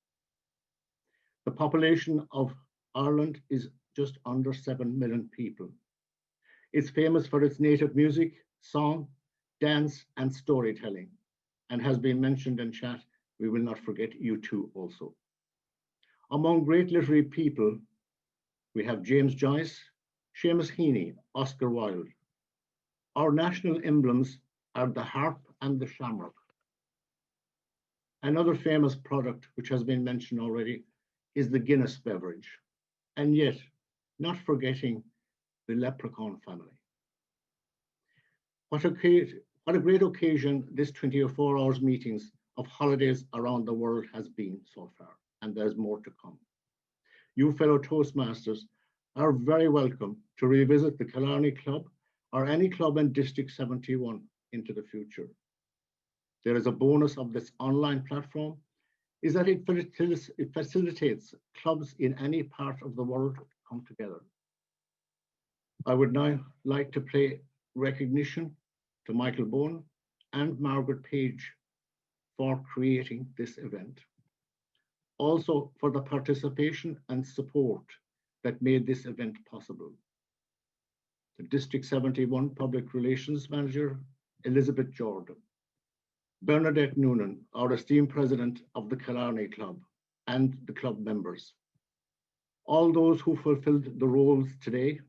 The population of Ireland is just under 7 million people. It's famous for its native music, song, dance, and storytelling, and has been mentioned in chat. We will not forget U2 also. Among great literary people, we have James Joyce, Seamus Heaney, Oscar Wilde. Our national emblems are the harp and the shamrock. Another famous product, which has been mentioned already, is the Guinness beverage, and yet not forgetting the leprechaun family. What a great occasion this 24 hours meetings of holidays around the world has been so far, and there's more to come. You fellow Toastmasters are very welcome to revisit the Killarney Club or any club in District 71 into the future. There is a bonus of this online platform is that it facilitates clubs in any part of the world to come together. I would now like to pay recognition to Michael Bowen and Margaret Page for creating this event. Also for the participation and support that made this event possible. The District 71 Public Relations Manager, Elizabeth Jordan. Bernadette Noonan, our esteemed president of the Killarney Club, and the club members. All those who fulfilled the roles today,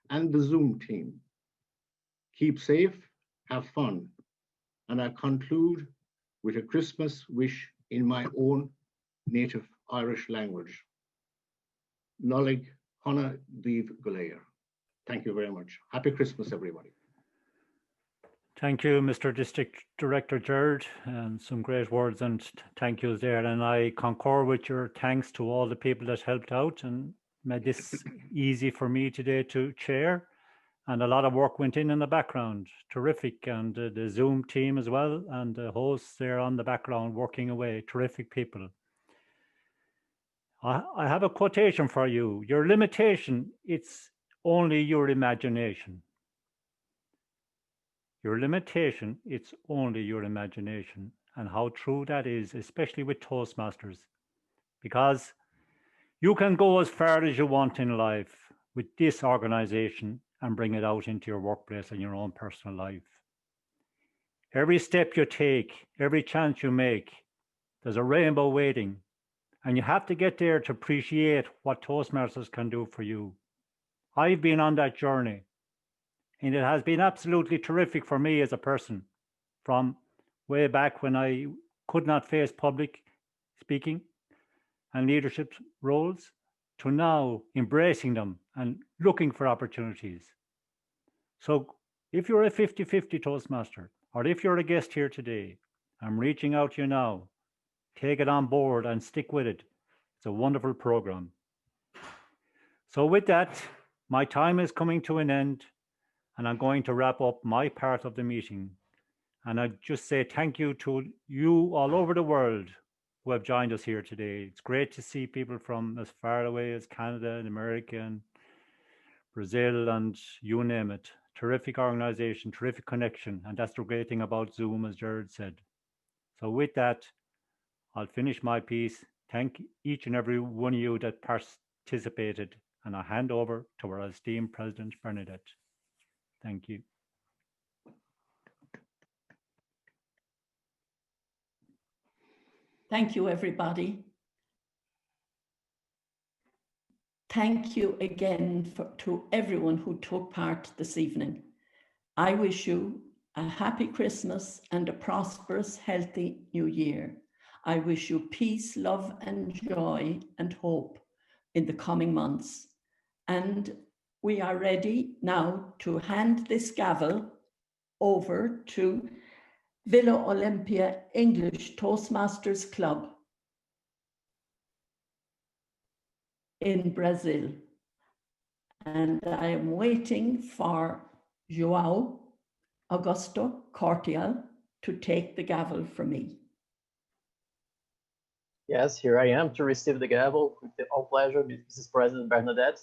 and the Zoom team. Keep safe, have fun, and I conclude with a Christmas wish in my own native Irish language. Nolig Honna Díomh Go Léir. Thank you very much. Happy Christmas, everybody. Thank you, Mr. District Director Jared, and some great words and thank yous there. And I concur with your thanks to all the people that helped out and made this easy for me today to chair. And a lot of work went in the background. Terrific. And the Zoom team as well, and the hosts there on the background working away. Terrific people. I have a quotation for you. Your limitation, it's only your imagination. Your limitation, it's only your imagination. And how true that is, especially with Toastmasters. Because you can go as far as you want in life with this organization and bring it out into your workplace and your own personal life. Every step you take, every chance you make, there's a rainbow waiting. And you have to get there to appreciate what Toastmasters can do for you. I've been on that journey. And it has been absolutely terrific for me as a person, from way back when I could not face public speaking and leadership roles, to now embracing them and looking for opportunities. So if you're a 50-50 Toastmaster, or if you're a guest here today, I'm reaching out to you now. Take it on board and stick with it. It's a wonderful program. So with that, my time is coming to an end. And I'm going to wrap up my part of the meeting. And I just say thank you to you all over the world who have joined us here today. It's great to see people from as far away as Canada and America and Brazil and you name it. Terrific organization, terrific connection. And that's the great thing about Zoom, as Jared said. So with that, I'll finish my piece. Thank each and every one of you that participated. And I'll hand over to our esteemed President, Bernadette. Thank you. Thank you, everybody. Thank you again to everyone who took part this evening. I wish you a happy Christmas and a prosperous, healthy new year. I wish you peace, love, and joy and hope in the coming months. And we are ready now to hand this gavel over to Villa Olympia English Toastmasters Club in Brazil. and I am waiting for João Augusto Cortial to take the gavel from me. Yes, here I am to receive the gavel with all pleasure, Mrs. President Bernadette.